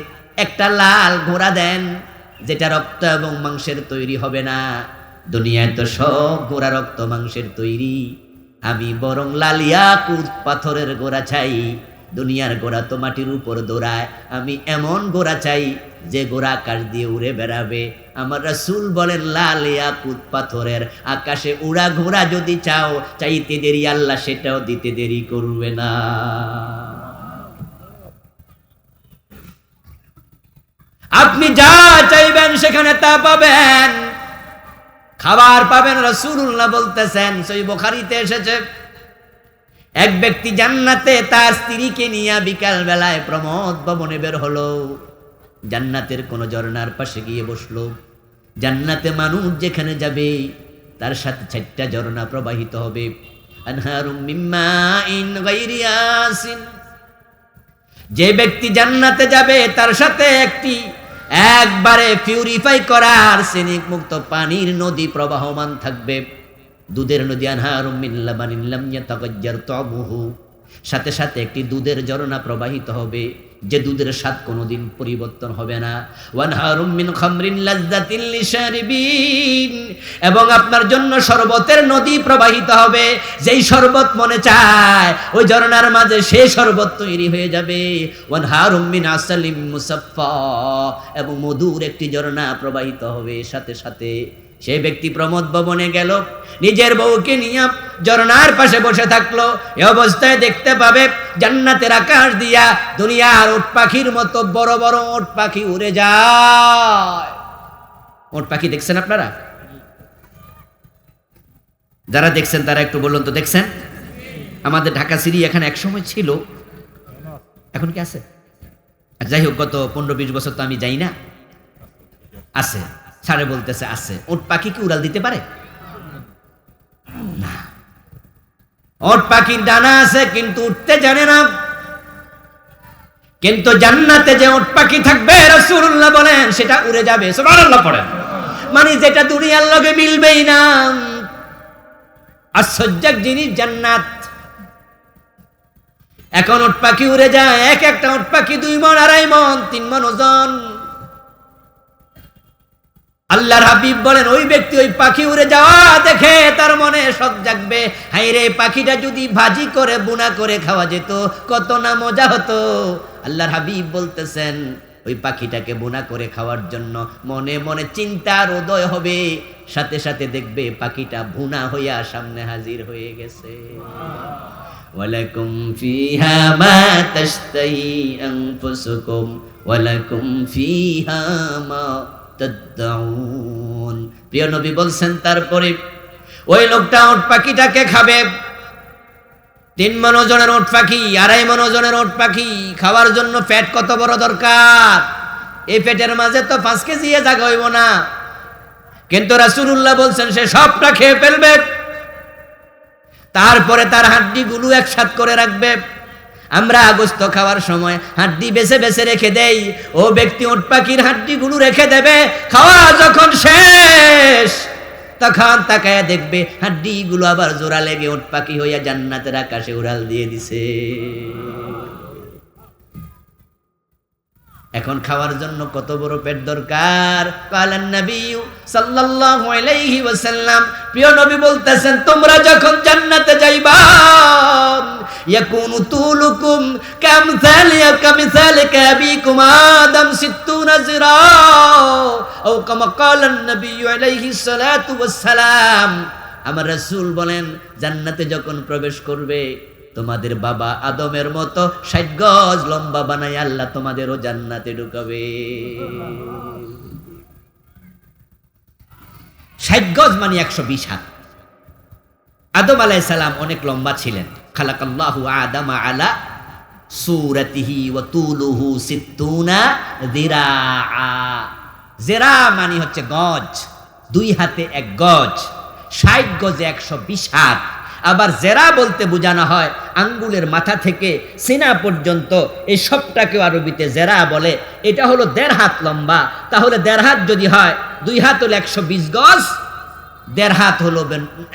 একটা লাল ঘোড়া দেন, যেটা রক্ত এবং মাংসের তৈরি হবে না। দুনিয়ায় তো সব ঘোড়া রক্ত মাংসের তৈরি, আমি বরং লাল ইয়াকুত পাথরের ঘোড়া চাই। দুনিয়ার ঘোড়া তো মাটির উপর দৌড়ায়, আমি এমন ঘোড়া চাই যে ঘোড়া আকাশ দিয়ে উড়ে বেড়াবে। আমার রাসূল বলেন, লাল ইয়াকুত পাথরের আকাশে উড়া ঘোড়া যদি চাও, চাইতে দেরি আল্লাহ সেটাও দিতে দেরি করবে না। আপনি যা চাইবেন সেখানে তা পাবেন, খাবার পাবেন। রাসূলুল্লাহ বলতেছেন, সহিহ বুখারীতে এসেছে, এক ব্যক্তি জান্নাতে তার স্ত্রীকে নিয়ে বিকাল বেলায় প্রমোদ ভবনে বের হলো। জান্নাতের কোন ঝর্ণার পাশে গিয়ে বসলো। জান্নাতে মানুষ যেখানে যাবে তার সাথে 4টা ঝর্ণা প্রবাহিত হবে। আনহারুম মিন মাইন গায়রি আসিন। যে ব্যক্তি জান্নাতে যাবে তার সাথে একটি একবারে পিউরিফাই করা আর্সেনিক মুক্ত পানির নদী প্রবাহমান থাকবে, দুধের নদী। আনহারুম মিন লাবানিন লাম ইয়াতাগায়্যার তা'মুহু। সাথে সাথে একটি দুধের ঝর্ণা প্রবাহিত হবে, যে দুধের স্বাদ কোনোদিন পরিবর্তন হবে না। ওয়ানহারুম মিন খামরিন লাযযাতিন লিশারিবিন। এবং আপনার জন্য শরবতের নদী প্রবাহিত হবে, যেই শরবত মনে চায় ওই ঝর্ণার মাঝে সেই শরবত তৈরি হয়ে যাবে। ওয়ানহারুম মিন আসালিম মুসাফফা। এবং মধুর একটি ঝর্ণা প্রবাহিত হবে। সাথে সাথে সেই ব্যক্তি প্রমোদ ভবনে গেল, নিজের বউকে নিয়ে ঝর্ণার পাশে বসে থাকলো। এই অবস্থায় দেখতে পাবে জান্নাতের আকাশ দিয়া দুনিয়ার উট পাখির মতো বড় বড় উট পাখি উড়ে যায়। উট পাখি দেখছেন আপনারা? যারা দেখছেন তারা একটু বলুন তো, দেখছেন? আমাদের ঢাকা চিড়িয়াখানা এক সময় ছিল, এখন কি আছে? যাই হোক, গত 15-20 বছর তো আমি যাই না। আছে, সারে বলতেছে আছে। উট পাখি কি উড়াল দিতে পারে? না। উট পাখির ডানা আছে কিন্তু উঠতে জানে না। কিন্তু জান্নাতে যে উট পাখি থাকবে, রাসূলুল্লাহ বলেন সেটা উড়ে যাবে। সুবহানাল্লাহ পড়েন। মানে যেটা দুনিয়ার লগে মিলবেই না। আশ্চর্য জিনিস জান্নাত। এখন উট পাখি উড়ে যায়, এক একটা উট পাখি 2 মণ, 2.5 মণ, 3 মণ ওজন। আল্লাহর হাবিব বলেন, ওই ব্যক্তি ওই পাখি উড়ে যাওয়া দেখে তার মনে শখ জাগবে, হায় রে, পাখিটা যদি ভাজি করে বুনা করে খাওয়া যেত কত না মজা হতো। আল্লাহর হাবিব বলতেছেন, ওই পাখিটাকে বুনা করে খাওয়ার জন্য মনে মনে চিন্তার উদয় হবে। সাথে সাথে দেখবে পাখিটা ভুনা হইয়া সামনে হাজির হয়ে গেছে। ওয়ালাকুম ফিহা মা তাশতাহি আনফুসুকুম ওয়ালাকুম ফিহা মা তাদউন। প্রিয় নবী বলছেন, তারপরে ওই লোকটা উট পাখিটাকে খাবে। 3 মণ ওজনের উট পাখি, 2.5 মণ ওজনের উট পাখি খাওয়ার জন্য পেট কত বড় দরকার! এই পেটের মাঝে তো 5 কেজি জায়গা হইব না। কিন্তু রাসূলুল্লাহ বলছেন সে সবটা খেয়ে ফেলবে, তারপরে তার হাড্ডিগুলো একসাথ করে রাখবে। আমরা গোশত খাওয়ার সময় হাড্ডি বেছে বেছে রেখে দেই, ও ব্যক্তি উট পাখির হাড্ডিগুলো রেখে দেবে। খাওয়া যখন শেষ তখন তাকায় দেখবে হাড্ডিগুলো আবার জোড়া লেগে উট পাখি হইয়া জান্নাতের আকাশে উড়াল দিয়ে দিছে। এখন খাওয়ার জন্য কত বড় পেট দরকার! কালান নবী সাল্লাল্লাহু আলাইহি ওয়াসাল্লাম, প্রিয় নবী বলতেছেন, তোমরা যখন জান্নাতে যাইবা, ইয়াকুনু তুলুকুম কামসালি কাবিকুম আদম 60 জিরা, ও কামা কালান নবী আলাইহি সালাতু ওয়াসসালাম। আমার রাসূল বলেন, জান্নাতে যখন প্রবেশ করবে তোমাদের বাবা আদমের মতো 60 গজ লম্বা বানাই আল্লাহ তোমাদেরও জান্নাতে ঢুকাবে। 60 গজ মানে 120 হাত। আদম আলাইহিস সালাম অনেক লম্বা ছিলেন। খালাকাল্লাহু আদামা আলা সূরাতিহি ওয়া তুলুহু 60 যিরাআ। যিরা মানে হচ্ছে গজ, 2 হাতে 1 গজ, 60 গজে 120 হাত। আবার জেরা বলতে বোঝানো হয় আঙ্গুলের মাথা থেকে সিনা পর্যন্ত, এই সবটাকে আরবিতে জেরা বলে। এটা হলো 1.5 হাত লম্বা। তাহলে 1.5 হাত যদি হয়, 2 হাত হলো 120 গজ, 1.5 হাত হলো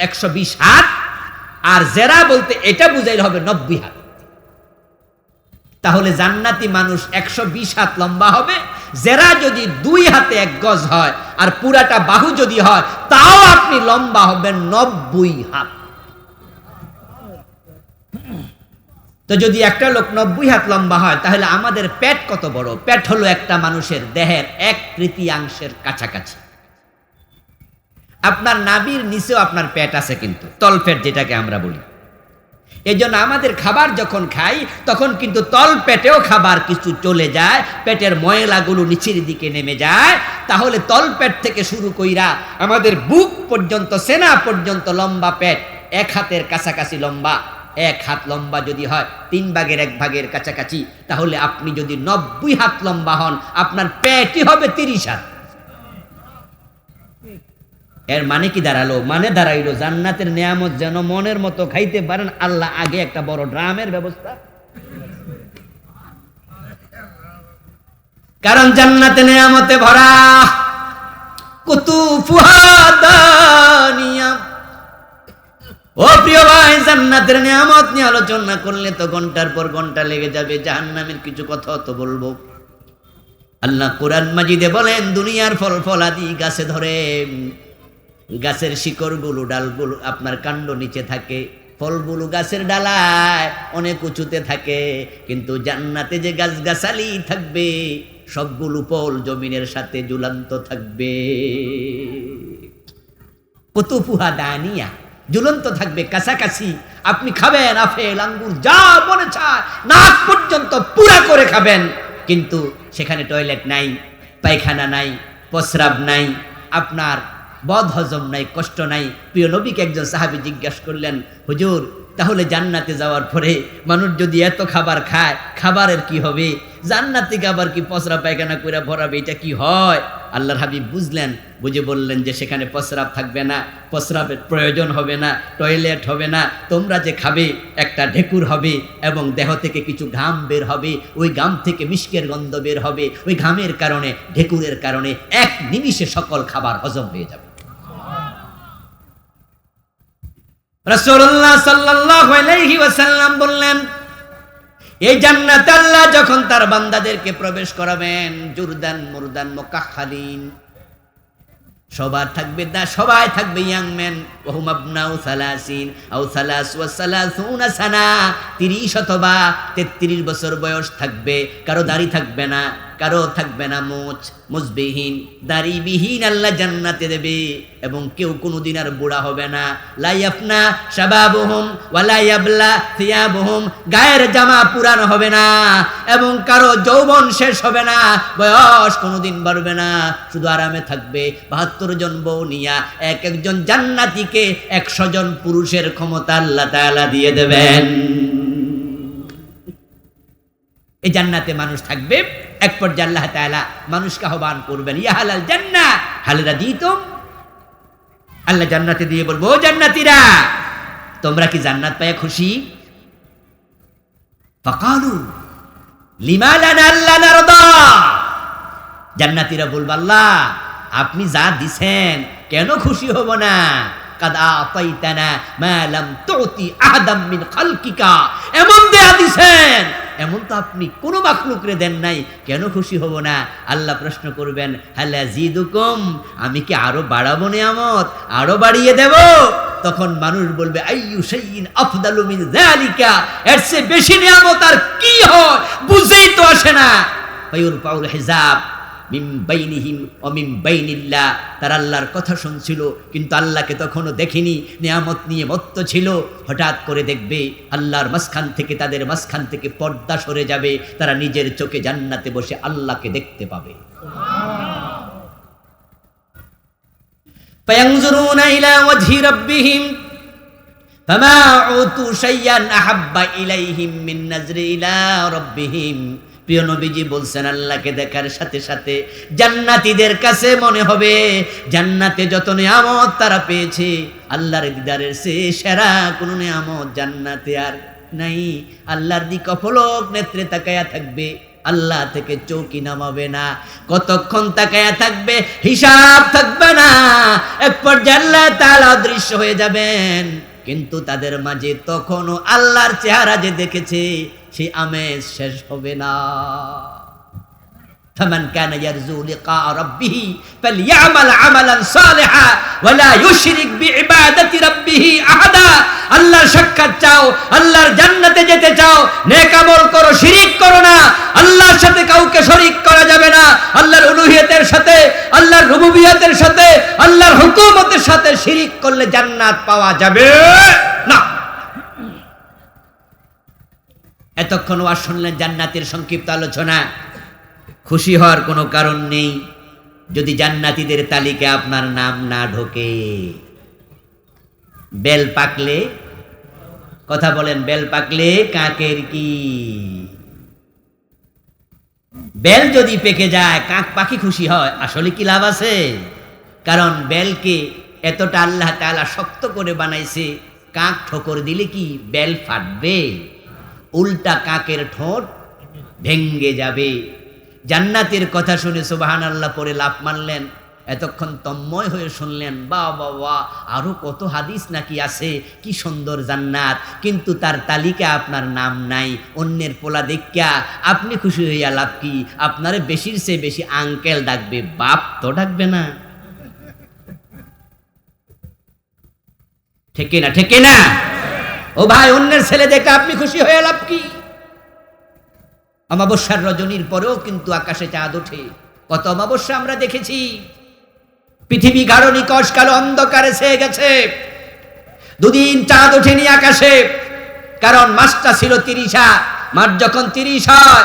120 হাত। আর জেরা বলতে এটা বুঝাইলে হবে 90 হাত। তাহলে জান্নাতি মানুষ 120 হাত লম্বা হবে। জেরা যদি 2 হাতে 1 গজ হয় আর পুরাটা বাহু যদি হয়, তাও আপনি লম্বা হবেন 90 হাত। তো যদি একটা লোক 90 হাত লম্বা হয়, তাহলে আমাদের পেট কত বড়? পেট হলো একটা মানুষের দেহের 1/3 কাছাকাছি। আপনার নাভির নিচেও আপনার পেট আছে, কিন্তু তল পেট যেটাকে আমরা বলি। এই জন্য আমাদের খাবার যখন খাই তখন কিন্তু তল পেটেও খাবার কিছু চলে যায়, পেটের ময়লাগুলো নিচের দিকে নেমে যায়। তাহলে তল পেট থেকে শুরু কইরা আমাদের বুক পর্যন্ত, সেনা পর্যন্ত লম্বা পেট 1 হাতের কাছাকাছি লম্বা। 1 হাত লম্বা যদি হয় 3/1 ভাগের কাছাকাছি, তাহলে আপনি যদি 90 হাত লম্বা হন, আপনার পেটই হবে 30 হাত। এর মানে কি দাঁড়ালো? মানে দাঁড়াইলো জান্নাতের নিয়ামত যেন মনের মতো খাইতে পারেন, আল্লাহ আগে একটা বড় ড্রামের ব্যবস্থা। কারণ জান্নাতে নিয়ামতে ভরা। কুতুফুহা দানিয়া। ও প্রিয় ভাই, জান্নাতের নিয়ামত নিয়ে আলোচনা করলে তো ঘন্টার পর ঘন্টা লেগে যাবে। জাহান্নামের কিছু কথা তো বলবো। আল্লাহ কোরআন মাজিদে বলেন, দুনিয়ার ফল ফলাদি গাছে ধরে, গাছের শিকড়গুলো, ডালগুলো, আপনার কাণ্ড নিচে থাকে, ফলগুলো গাছের ডালায় অনেক উঁচুতে থাকে। কিন্তু জান্নাতে যে গাছগাছালি থাকবে, সবগুলো ফল জমিনের সাথে ঝুলন্ত থাকবে। কুতুফুহা দানিয়া, ঝুলন্ত থাকবে কাছাকাছি। আপনি খাবেন আপেল, আঙ্গুর, যা মনে চায় নাক পর্যন্ত পুরা করে খাবেন, কিন্তু সেখানে টয়লেট নাই, পায়খানা নাই, প্রস্রাব নাই, আপনার বদ হজম নাই, কষ্ট নাই। প্রিয় নবীকে একজন সাহাবী জিজ্ঞাসা করলেন, হুজুর, তাহলে জান্নাতে যাওয়ার পরে মানুষ যদি এত খাবার খায়, খাবারের কি হবে? জান্নাতে আবার কি প্রস্রাব পায়খানা করে ভরাবে? এটা কি হয়? আল্লাহর হাবিব বুঝলেন, বুঝে বললেন যে সেখানে প্রস্রাব থাকবে না, প্রস্রাবের প্রয়োজন হবে না, টয়লেট হবে না। তোমরা যে খাবে একটা ঢেকুর হবে এবং দেহ থেকে কিছু ঘাম বের হবে, ওই ঘাম থেকে মিষ্কের গন্ধ বের হবে। ওই ঘামের কারণে, ঢেকুরের কারণে 1 নিমিষে সকল খাবার হজম হয়ে যাবে। রাসূলুল্লাহ সাল্লাল্লাহু আলাইহি ওয়াসাল্লাম বললেন, এই জান্নাতে আল্লাহ যখন তার বান্দাদেরকে প্রবেশ করাবেন, জুরদান মুরদান মুকাহহালিন, সবাই থাকবে ইয়াং ম্যান, ওহুম আবনাউ 30 আও 33 সানা, 30 অথবা 33 বছর বয়স থাকবে। কারো দাড়ি থাকবে না, কারো থাকবে না মুজবিহীন, দাড়িবিহীন আল্লাহ জান্নাতে দেবে। এবং কেউ কোনোদিন আর বুড়া হবে না। লা ইয়াফনা শাবাবুহুম ওয়ালা ইয়াবলা থিয়াবুহুম, গায়ের জামা পুরানো হবে না এবং কারো যৌবন শেষ হবে না, বয়স কোনোদিন বাড়বে না, শুধু আরামে থাকবে। 72 জন বউ নিয়া এক একজন জান্নাতীকে 100 জন পুরুষের ক্ষমতা আল্লাহ তাআলা দিয়ে দেবেন। এই জান্নাতে মানুষ থাকবে। এক পর্যায়ে আল্লাহ তাআলা মানুষকে আহ্বান করবেন, ইয়া আহলাল জান্নাহ হাল রাদিতুম। আল্লাহ জান্নাতে দিয়ে বলবো, ও জান্নাতীরা, তোমরা কি জান্নাত পায় খুশি? ফাকালু লিমা লানা আল্লা নারদা। জান্নাতীরা বলবে, আল্লাহ আপনি যা দিছেন কেন খুশি হব না? কাদ আতাইতানা মা লাম তুতি আহাদাম মিন খালকিকা, এমন দেয়া দিছেন, এমন তো আপনি কোন মাখলুকরে দেন নাই, কেন খুশি হব না? আল্লাহ প্রশ্ন করবেন, হাল আযীদুকুম, আমি কি আরো বাড়াবো নিয়ামত, আরো বাড়িয়ে দেব? তখন মানুষ বলবে, আইয়ু শাইইন আফদালু মিন যালিকা, এর চেয়ে বেশি নিয়ামত আর কি হয়, বুঝেই তো আসে না। ফায়ুরফাউল হিসাব, মিন বাইনিহিম ওয়া মিন বাইনিল্লাহ, তারা আল্লাহর কথা শুনছিল কিন্তু আল্লাহকে তখনও দেখেনি, নিয়ামত নিয়ে মত্ত ছিল। হঠাৎ করে দেখবে আল্লাহর মাঝখান থেকে, তাদের মাঝখান থেকে পর্দা সরে যাবে, তারা নিজের চোখে জান্নাতে বসে আল্লাহকে দেখতে পাবে। ফায়ানজুরুনা ইলা ওয়াজহি রাব্বিহিম ফামা উতু শাইয়ান আহাব্বা ইলাইহিম মিন নাজরি ইলা রাব্বিহিম। প্রিয় নবীজি বলছেন, আল্লাহকে দেখার সাথে সাথে জান্নাতীদের কাছে মনে হবে জান্নাতে যত নিয়ামত তারা পেয়েছে, আল্লাহর দিদারের চেয়ে সেরা কোনো নিয়ামত জান্নাতে আর নাই। আল্লাহর দিকে অপলক নেত্রে তাকায়া থাকবে, আল্লাহ থেকে চৌকি নামাবে না। কতক্ষণ তাকায়া থাকবে, হিসাব থাকবে না। এক পর্যায়ে আল্লাহ তাআলা অদৃশ্য হয়ে যাবেন, কিন্তু তাদের মাঝে তখনও আল্লাহর চেহারা যে দেখেছে সেই আমেজ শেষ হবে না। ফামান কানা ইয়ারজু লিকা রাব্বিহি ফালইআমাল আমালান সালিহা ওয়া লা ইউশরিক বিইবাদাতি রাব্বিহি আহাদা। আল্লাহর সাক্ষাৎ চাও, আল্লাহর জান্নাতে যেতে চাও, নেক আমল করো, শিরিক করো না। আল্লাহর সাথে কাউকে শরীক করা যাবে না। আল্লাহর উলুহিয়তের সাথে, আল্লাহর রুবুবিয়তের সাথে, আল্লাহর হুকুমতের সাথে শিরিক করলে জান্নাত পাওয়া যাবে না। এতক্ষণ ওয়াজ শুনলেন জান্নাতের সংক্ষিপ্ত আলোচনা। খুশি হওয়ার কোনো কারণ নেই যদি জান্নাতীদের তালিকায় আপনার নাম না ঢোকে। বেল পাকলে, কথা বলেন, বেল পাকলে কাকের কি? বেল যদি পেকে যায়, কাক পাখি খুশি হয়, আসলে কি লাভ আছে? কারণ বেলকে এতটা আল্লাহ তাআলা শক্ত করে বানাইছে, কাক ঠোকর দিলে কি বেল ফাটবে? উল্টা কাকের ঠোঁট ভেঙ্গে যাবে। জান্নাতের কথা শুনে সুবহানাল্লাহ পরে লাফ মারলেন। এতক্ষণ তন্ময় হয়ে শুনলেন, বাহ বাহ বাহ, আরো কত হাদিস নাকি আছে, কি সুন্দর জান্নাত, কিন্তু তার তালিকায় আপনার নাম নাই। অন্যের পোলা দেখিয়া আপনি খুশি হইয়া লাভ কি? আপনারে বেশির চেয়ে বেশি আঙ্কেল ডাকবে, বাপ তো ডাকবে না। ঠিক না? ঠিক না? ও ভাই, অন্যের ছেলে দেখে আপনি খুশি হয়ে লাভ কি? অমাবস্যার রজনীর পরেও কিন্তু আকাশে চাঁদ ওঠে। কত অমাবস্যা আমরা দেখেছি। পৃথিবী গাঢ় নিকষ কালো অন্ধকারে ছেয়ে গেছে, দুদিন চাঁদ ওঠেনি আকাশে, কারণ মাসটা ছিল 30। মাস যখন 30 হয়,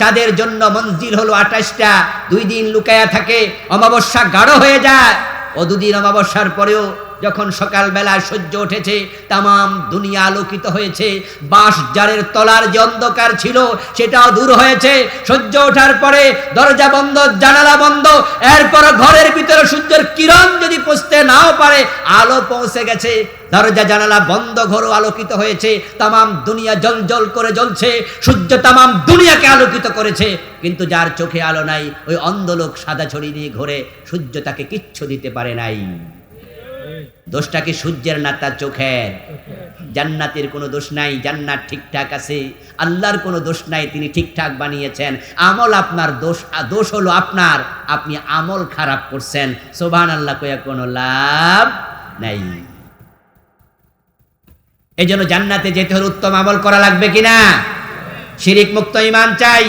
চাঁদের জন্য মঞ্জিল হলো 28টা। 2 দিন লুকায়া থাকে, অমাবস্যা গাঢ় হয়ে যায়। ও 2 দিন অমাবস্যার পরেও যখন সকালবেলায় সূর্য উঠেছে, তামাম দুনিয়া আলোকিত হয়েছে। বাঁশ জারের তলার যে অন্ধকার ছিল সেটাও দূর হয়েছে। সূর্য ওঠার পরে দরজা বন্ধ, জানালা বন্ধ, এরপর ঘরের ভিতরে সূর্যের কিরণ যদি পৌঁছতে নাও পারে, আলো পৌঁছে গেছে। দরজা জানালা বন্ধ, ঘরও আলোকিত হয়েছে। তামাম দুনিয়া জলজল করে জ্বলছে। সূর্য তামাম দুনিয়াকে আলোকিত করেছে, কিন্তু যার চোখে আলো নাই, ওই অন্ধ লোক সাদা ছড়ি নিয়ে ঘোরে, সূর্য তাকে কিচ্ছু দিতে পারে নাই। দোষটা কি সূর্যের না তার চোখের? জান্নাতের কোনো দোষ নাই, জান্নাত ঠিকঠাক আছে। আল্লাহর কোনো দোষ নাই, তিনি ঠিকঠাক বানিয়েছেন। আমল আপনার দোষ, দোষ হলো আপনার, আপনি আমল খারাপ করছেন। সুবহানাল্লাহ কইয়া কোনো লাভ নাই। এই জন্য জান্নাতে যেতে হলে উত্তম আমল করা লাগবে কিনা? শিরিক মুক্ত ঈমান চাই,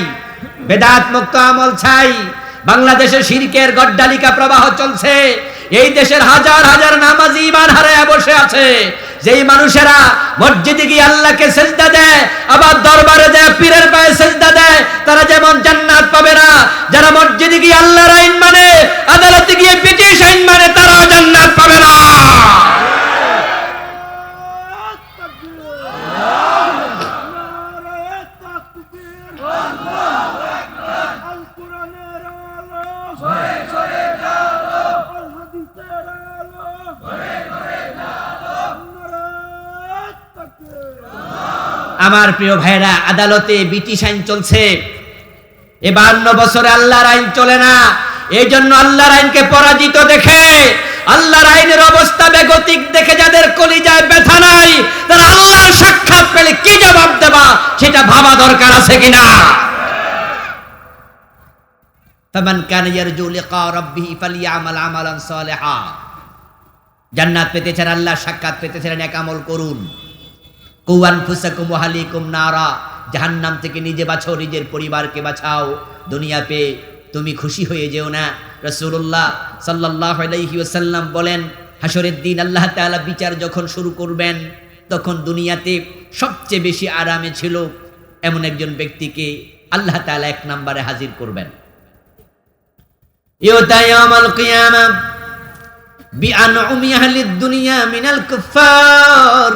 বেদাত মুক্ত আমল চাই। বাংলাদেশে শিরকের গড্ডালিকা প্রবাহ চলছে। এই দেশের হাজার হাজার নামাজি ঈমান হারায়া বসে আছে। যেই মানুষেরা মসজিদে গিয়ে আল্লাহকে সিজদা দেয়, আবার দরবারে যায় পীরের পায়ে সিজদা দেয়, তারা যেমন জান্নাত পাবে না, যারা মসজিদে গিয়ে আল্লাহর আইন মানে, আদালতে গিয়ে ব্রিটিশ আইন মানে, তারাও জান্নাত পাবে না। আমার প্রিয় ভাইরা, আদালতে ব্রিটিশ আইন চলছে। এ 52 বছরে আল্লাহর আইন চলে না। এই জন্য আল্লাহর আইনকে পরাজিত দেখে, আল্লাহর আইনের অবস্থা বেগতিক দেখে যাদের কলিজায় ব্যথা নাই, তারা আল্লাহর সাক্ষাৎ পেলে কি জবাব দেবা সেটা ভাবা দরকার আছে কিনা। ফামান কানা ইয়ারজু লিকা রাব্বিহি ফালইআমাল আমালান সালিহা। জান্নাত পেতে চান, আল্লাহর সাক্ষাৎ পেতে চান, নেক আমল করুন। কু আনফুসাকুম ওয়া আহলিকুম নারা। জাহান্নাম থেকে নিজে বাঁচাও, নিজের পরিবারকে বাঁচাও। দুনিয়া পেয়ে তুমি খুশি হয়ে যেও না। রাসূলুল্লাহ সাল্লাল্লাহু আলাইহি ওয়াসাল্লাম বলেন, হাসরের দিন আল্লাহ তাআলা বিচার যখন শুরু করবেন, তখন দুনিয়াতে সবচেয়ে বেশি আরামে ছিল এমন একজন ব্যক্তিকে আল্লাহ তাআলা এক নম্বরে হাজির করবেন। ইউতা ইয়াউমাল কিয়ামা বিআনউমি আহলিদ দুনিয়া মিনাল কুফার।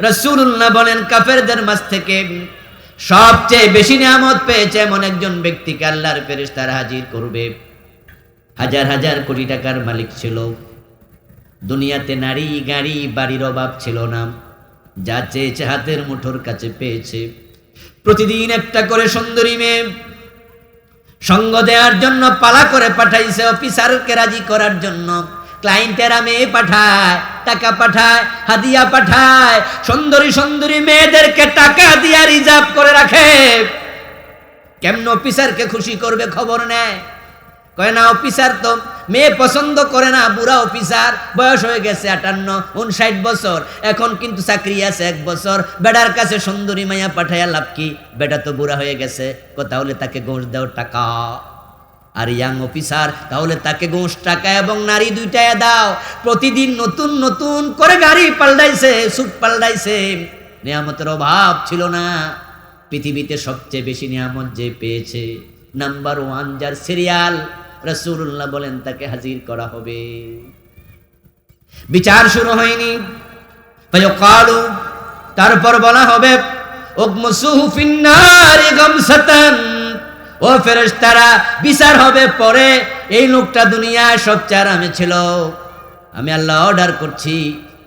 রাসূলুল্লাহ বলেন, কাফেরদের মাঝ থেকে সবচেয়ে বেশি নিয়ামত পেয়েছে এমন একজন ব্যক্তিকে আল্লাহর ফেরেশতারা হাজির করবে। হাজার হাজার কোটি টাকার মালিক ছিল, দুনিয়াতে নারী গাড়ি বাড়ির অভাব ছিল না, যা চেয়েছে হাতের মুঠোর কাছে পেয়েছে। প্রতিদিন একটা করে সুন্দরী মেয়ে সঙ্গ দেওয়ার জন্য পালা করে পাঠাইছে, অফিসারকে রাজি করার জন্য। ক্লায়েন্টেরা মেয়ে পাঠায়, টাকা পাঠায়, হাদিয়া পাঠায়, সুন্দরী সুন্দরী মেয়েদেরকে টাকা দিয়া রিজার্ভ করে রাখে। কেমন অফিসারকে খুশি করবে খবর নেয়, কয় না অফিসার তো মেয়ে পছন্দ করে না, বুড়া অফিসার, বয়স হয়ে গেছে 58-59 বছর, এখন কিন্তু চাকরি আছে 1 বছর, বেটার কাছে সুন্দরী মাইয়া পাঠাইয়া লাভ কি, বেটা তো বুড়া হয়ে গেছে। তাহলে তাকে ঘুষ দাও টাকা। আর ইয়াং অফিসার, তাহলে তাকে ঘুষ টাকা এবং নারী দুইটায় দাও। প্রতিদিন নতুন নতুন করে গাড়ি পাল্টাইছে, সুট পাল্টাইছে, নিয়ামতের অভাব ছিল না। পৃথিবীতে সবচেয়ে বেশি নিয়ামত যে পেয়েছে, নাম্বার 1 যার সিরিয়াল, রাসূলুল্লাহ বলেন তাকে হাজির করা হবে। বিচার শুরু হয়নি, ফায়াকালু, তারপর বলা হবে উগমসুহু ফিন্নারি গামসাতান। ও ফেরেশতারা, বিচার হবে পরে। এই লোকটা দুনিয়ায় সবচেয়ে আরামে ছিল, আমি আল্লাহ অর্ডার করছি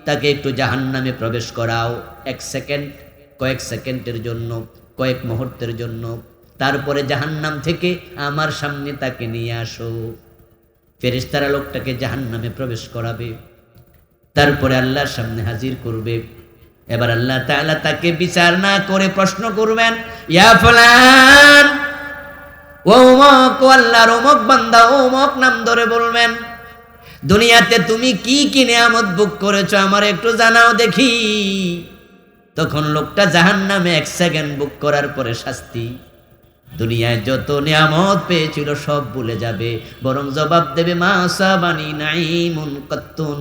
তাকে একটু জাহান্নামে প্রবেশ করাও। 1 সেকেন্ড, কয়েক সেকেন্ডের জন্য, কয়েক মুহূর্তের জন্য, তারপরে জাহান্নাম থেকে আমার সামনে তাকে নিয়ে আসো। ফেরেশতারা লোকটাকে জাহান্নামে প্রবেশ করাবে, তারপরে আল্লাহর সামনে হাজির করবে। এবার আল্লাহ তাআলা তাকে বিচার না করে প্রশ্ন করবেন, ইয়া ফুলান, ও অমুক, আল্লাহর অমুক বান্দা, অমুক নাম ধরে বলবেন, দুনিয়াতে তুমি কি কি নিয়ামত ভোগ করেছো আমার একটু জানাও দেখি। তখন লোকটা জাহান্নামে 1 সেকেন্ড ভোগ করার পরে শাস্তি, দুনিয়ায় যত নিয়ামত পেয়েছিল সব ভুলে যাবে, বরং জবাব দেবে, মা সাবানি নাইমুন কাত্তুন,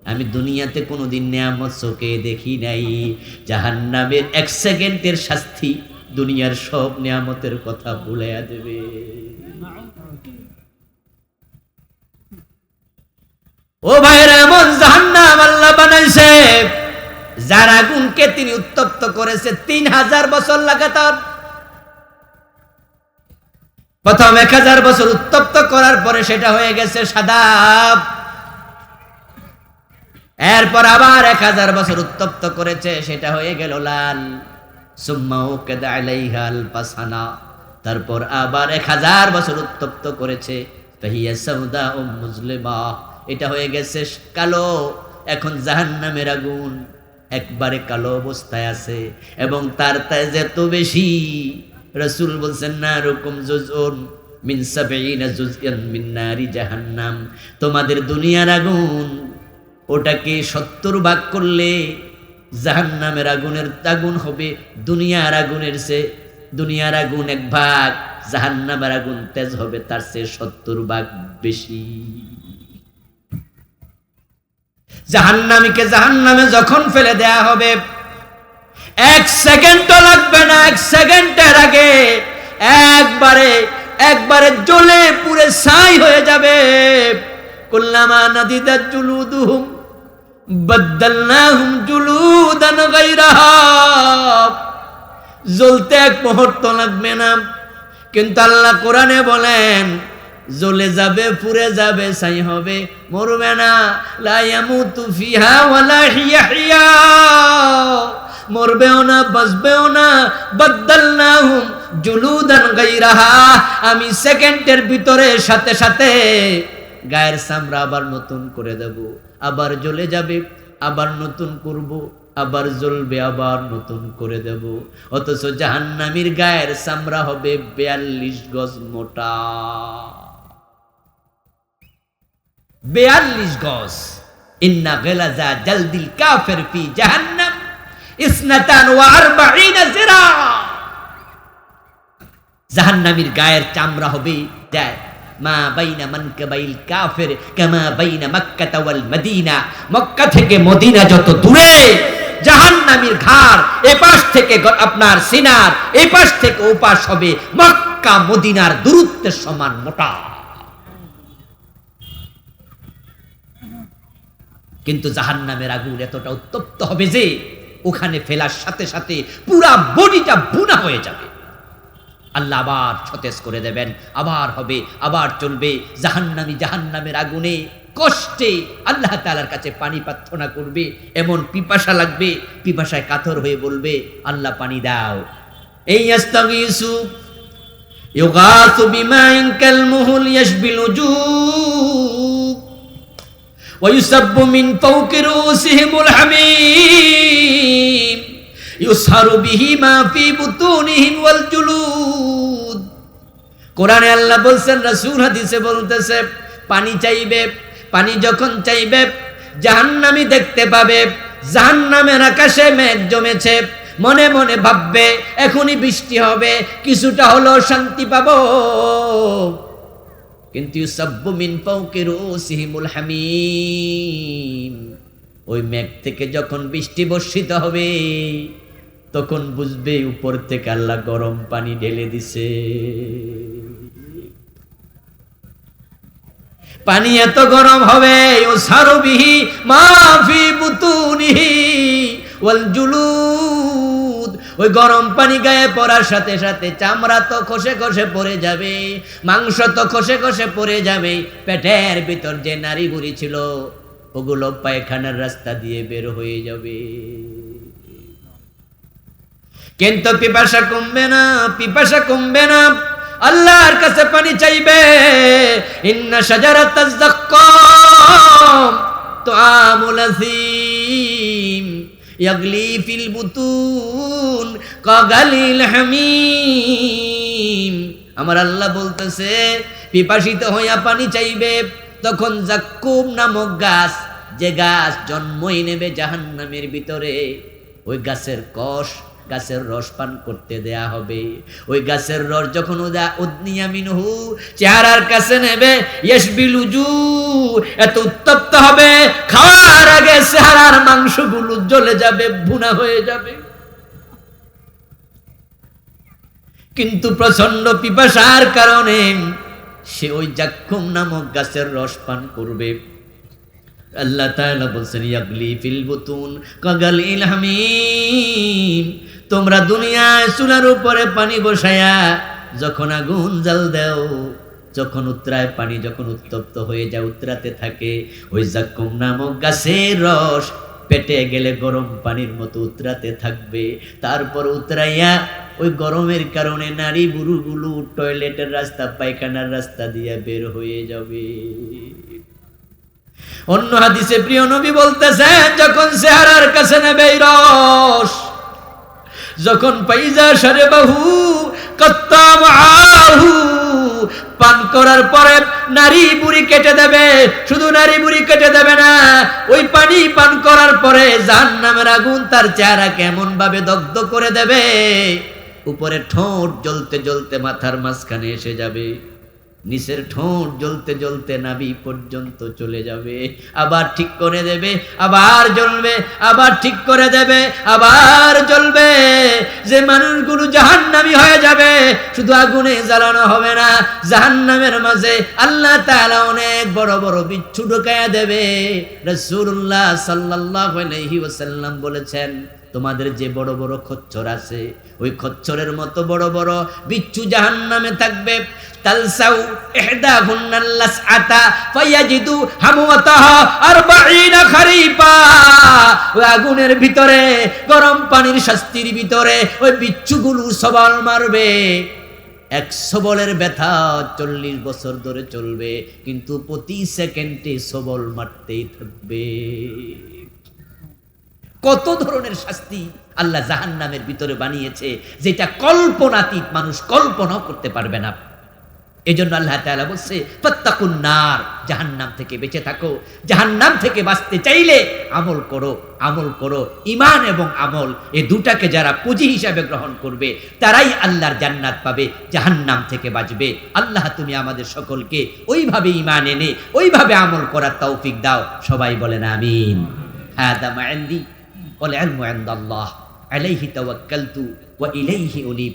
আমি দুনিয়াতে কোনোদিন নিয়ামত চোখে দেখি নাই। জাহান্নামের 1 সেকেন্ডের শাস্তি দুনিয়ার সব নিয়ামতের কথা ভুলাইয়া দেবে। ও ভাইরা, এমন জাহান্নাম আল্লাহ বানাইছে যার আগুনকে তিনি উত্তপ্ত করেছে 3000 বছর লাগাতার। প্রথম 1000 বছর উত্তপ্ত করার পরে সেটা হয়ে গেছে সাদা, এরপর আবার 1000 বছর উত্তপ্ত করেছে, সেটা হয়ে গেল লাল। সুম্মা উকিদা আলাইহা আলফাসানা, তারপর আবার 1000 বছর উত্তপ্ত করেছে, ফাহিয়া সাউদা মুজলিমা, এটা হয়ে গেছে কালো। এখন জাহান্নামের আগুন একবারে কালো অবস্থায় আছে, এবং তার তেজ এত বেশি, রাসূল বলছেন না রকম জুজউন মিন 70 জুজআন মিন নারি জাহান্নাম। তোমাদের দুনিয়ার আগুন, ওটাকে 70 ভাগ করলে জাহান্নামের আগুনের আগুন হবে দুনিয়ার আগুনের চেয়ে, দুনিয়ার আগুন 1 ভাগ, জাহান্নামের আগুন তেজ হবে তার চেয়ে 70 ভাগ বেশি। জাহান্নামীকে জাহান্নামে যখন ফেলে দেয়া হবে, 1 সেকেন্ডও লাগবে না, 1 সেকেন্ডের আগে একবারে জ্বলে পুড়ে ছাই হয়ে যাবে। কুল্লামা নাদিদাত জুলুদুহুম বাদদালনাহুম জুলুদান গায়রাহা, জ্বলতে 1 মুহূর্ত লাগবে না, কিন্তু আল্লাহ কোরআনে বলেন জ্বলে যাবে, পুড়ে যাবে, ছাই হবে, মরবে না। লা ইয়ামুতু ফিহা ওয়ালা ইয়াহইয়া, মরবেও না, বাঁচবেও না। বাদদালনাহুম জুলুদান গায়রাহা, আমি সেকেন্ডের ভিতরে সাথে সাথে গায়ের চামড়া আবার নতুন করে দেব, আবার জ্বলে যাবে, আবার নতুন করব, আবার জ্বলবে, আবার নতুন করে দেব। অথচ জাহান্নামীর গায়ের চামড়া হবে 42 গজ মোটা, 42 গজ। ইন্না গালাযা জালদিল কাফির ফি জাহান্নাম 42 জিরা। জাহান্নামীর গায়ের চামড়া হবে যায় মা বাইনা মানকাবাইল কাফের কামা বাইনা মক্কা ওয়াল মদিনা, মক্কা থেকে মদিনা যত দূরে জাহান্নামীর ঘাড় এপাশ থেকে আপনার সিনার এপাশ থেকে ওপাশ হবে মক্কা মদিনার দূরত্বের সমান মোটা। কিন্তু জাহান্নামের আগুন এতটা উত্তপ্ত হবে যে ওখানে ফেলার সাথে সাথে পুরা বডিটা বুনা হয়ে যাবে। আল্লাহ আবার সতেজ করে দেবেন, আবার হবে, আবার চলবে। জাহান্নামী জাহান্নামের আগুনে কষ্টে আল্লাহ তাআলার কাছে পানি প্রার্থনা করবে, এমন পিপাসা লাগবে, পিপাসায় কাতর হয়ে বলবে আল্লাহ পানি দাও। এই ইস্তাগীসু ইউগাসু বিমাইন কালমুহুল ইয়াশবিল উজুব ওয়া ইউসাব্বু মিন ফাওকি রুসিহিমুল হামীম ইউসহারু বিহি মা ফি বুতুনিহিম ওয়াল জুলুদ। কোরআনে আল্লাহ বলছেন, রাসূল হাদিসে বলতেছে, পানি চাইবে, পানি যখন চাইবে জাহান্নামী দেখতে পাবে জাহান্নামের আকাশে মেঘ জমেছে, মনে মনে ভাববে এখনই বৃষ্টি হবে, কিছুটা হলো শান্তি পাবো। কিন্তু ইউসাব্বু মিন ফাওকি রুসিহিমুল হামীম, ওই মেঘ থেকে যখন বৃষ্টি বর্ষিত হবে তখন বুঝবে উপর থেকে আল্লাহ গরম পানি ঢেলে দিছে। পানি এত গরম হবে ইউসারু বিহি মা ফি বুতুনিহি ওয়াল জুলুদ, ওই গরম পানি গায়ে পড়ার সাথে সাথে চামড়া তো খসে খসে পড়ে যাবে, মাংস তো খসে খসে পড়ে যাবে, পেটের ভিতর যে নাড়ি বুড়ি ছিল ওগুলো পায়খানার রাস্তা দিয়ে বের হয়ে যাবে। কিন্তু পিপাসা কমবে না, পিপাসা কমবে না। আল্লাহর কাছে পানি চাইবে। ইন্না শাজারাতাজ যাক্কাম তুআমুল আসিম ইয়াগলি ফিল বুতুন কাগালিল হামিম। আমার আল্লাহ বলতেছে, পিপাসিত হইয়া পানি চাইবে তখন যাক্কুম নামক গাছ, যে গাছ জন্মই নেবে জাহান্নামের ভিতরে, ওই গাছের কষ, গাছের রস পান করতে দেয়া হবে। ওই গাছের রস যখন উদনিয়া মিনহু চেহারার কাছে নেবে, ইয়াশবিল উজু, এত উত্তপ্ত হবে খাওয়ার আগে চেহারার মাংসগুলো জ্বলে যাবে, ভুনা হয়ে যাবে। কিন্তু প্রচন্ড পিপাসার কারণে সে ওই যাক্কুম নামক গাছের রস পান করবে। আল্লাহ তাআলা বলছেন, ইয়াগলি ফিল বুতুন কাগালিল হামিম। তোমরা দুনিয়ায় চুলার উপরে পানি বসায়া যখন আগুন জ্বাল দাও, যখন উতরায় পানি, যখন উত্তপ্ত হয়ে যায়, উতরাতে থাকে, ওই যাক্কুম নামক গাছের রস পেটে গেলে গরম পানির মতো উতরাতে থাকবে। তারপর উতরাইয়া ওই গরমের কারণে নারী বুড়ুগুলো টয়লেটের রাস্তা, পায়খানার রাস্তা দিয়ে বের হয়ে যাবে। অন্য হাদিসে প্রিয় নবী বলতেছেন, যখন চেহারার কাছে নেবে রস, যখন পাইজা সারে বাহু কত্তামাহু, পান করার পরে নারী বুড়ি কেটে দেবে। শুধু নারী বুড়ি কেটে দেবে না, ওই পানি পান করার পরে জাহান্নামের আগুন তার চেহারা কেমন ভাবে দগ্ধ করে দেবে। উপরে ঠোঁট জ্বলতে জ্বলতে মাথার মাঝখানে এসে যাবে, নিচের ঠোঁট জ্বলতে জ্বলতে নাভি পর্যন্ত চলে যাবে, আবার ঠিক করে দেবে, আবার জ্বলবে, আবার ঠিক করে দেবে, আবার জ্বলবে। যে মানুষগুলো জাহান্নামী হয়ে যাবে, শুধু আগুনে জ্বালানো হবে না, জাহান্নামের মাঝে আল্লাহ তাআলা অনেক বড় বড় বিচ্ছু ঢুকায়া দেবে। রাসূলুল্লাহ সাল্লাল্লাহু আলাইহি ওয়াসাল্লাম বলেছেন, তোমাদের যে বড় বড় খচ্চর আছে, ওই খচ্চরের মতো বড় বড় বিচ্ছু জাহান্নামে থাকবে। তালসাউ ইহদাহুন্নাল লাসআতা ফায়াজিদু হামওয়াতাহা 40 খারিফা। ওই আগুনের ভিতরে, গরম পানির শাস্তির ভিতরে ওই বিচ্ছুগুলো সবল মারবে। 100 বলের ব্যথা 40 বছর ধরে চলবে, কিন্তু প্রতি সেকেন্ডে সবল মারতেই থাকবে। কত ধরনের শাস্তি আল্লাহ জাহান্নামের ভিতরে বানিয়েছে, যেটা কল্পনাতীত, মানুষ কল্পনাও করতে পারবে না। এজন্য আল্লাহ তাআলা বলছে ফাত্তাকুন নার, জাহান্নাম থেকে বেঁচে থাকো। জাহান্নাম থেকে বাঁচতে চাইলে আমল করো, আমল করো। ঈমান এবং আমল এই দুটাকে যারা পুঁজি হিসাবে গ্রহণ করবে তারাই আল্লাহর জান্নাত পাবে, জাহান্নাম থেকে বাঁচবে। আল্লাহ তুমি আমাদের সকলকে ওইভাবে ঈমান এনে ওইভাবে আমল করার তৌফিক দাও। সবাই বলেন আমিন। হাদা মা ইনদি ওয়াল ইলমু ইনদাল্লাহ আলাইহি তাওয়াক্কালতু ওয়া ইলাইহি উনীব।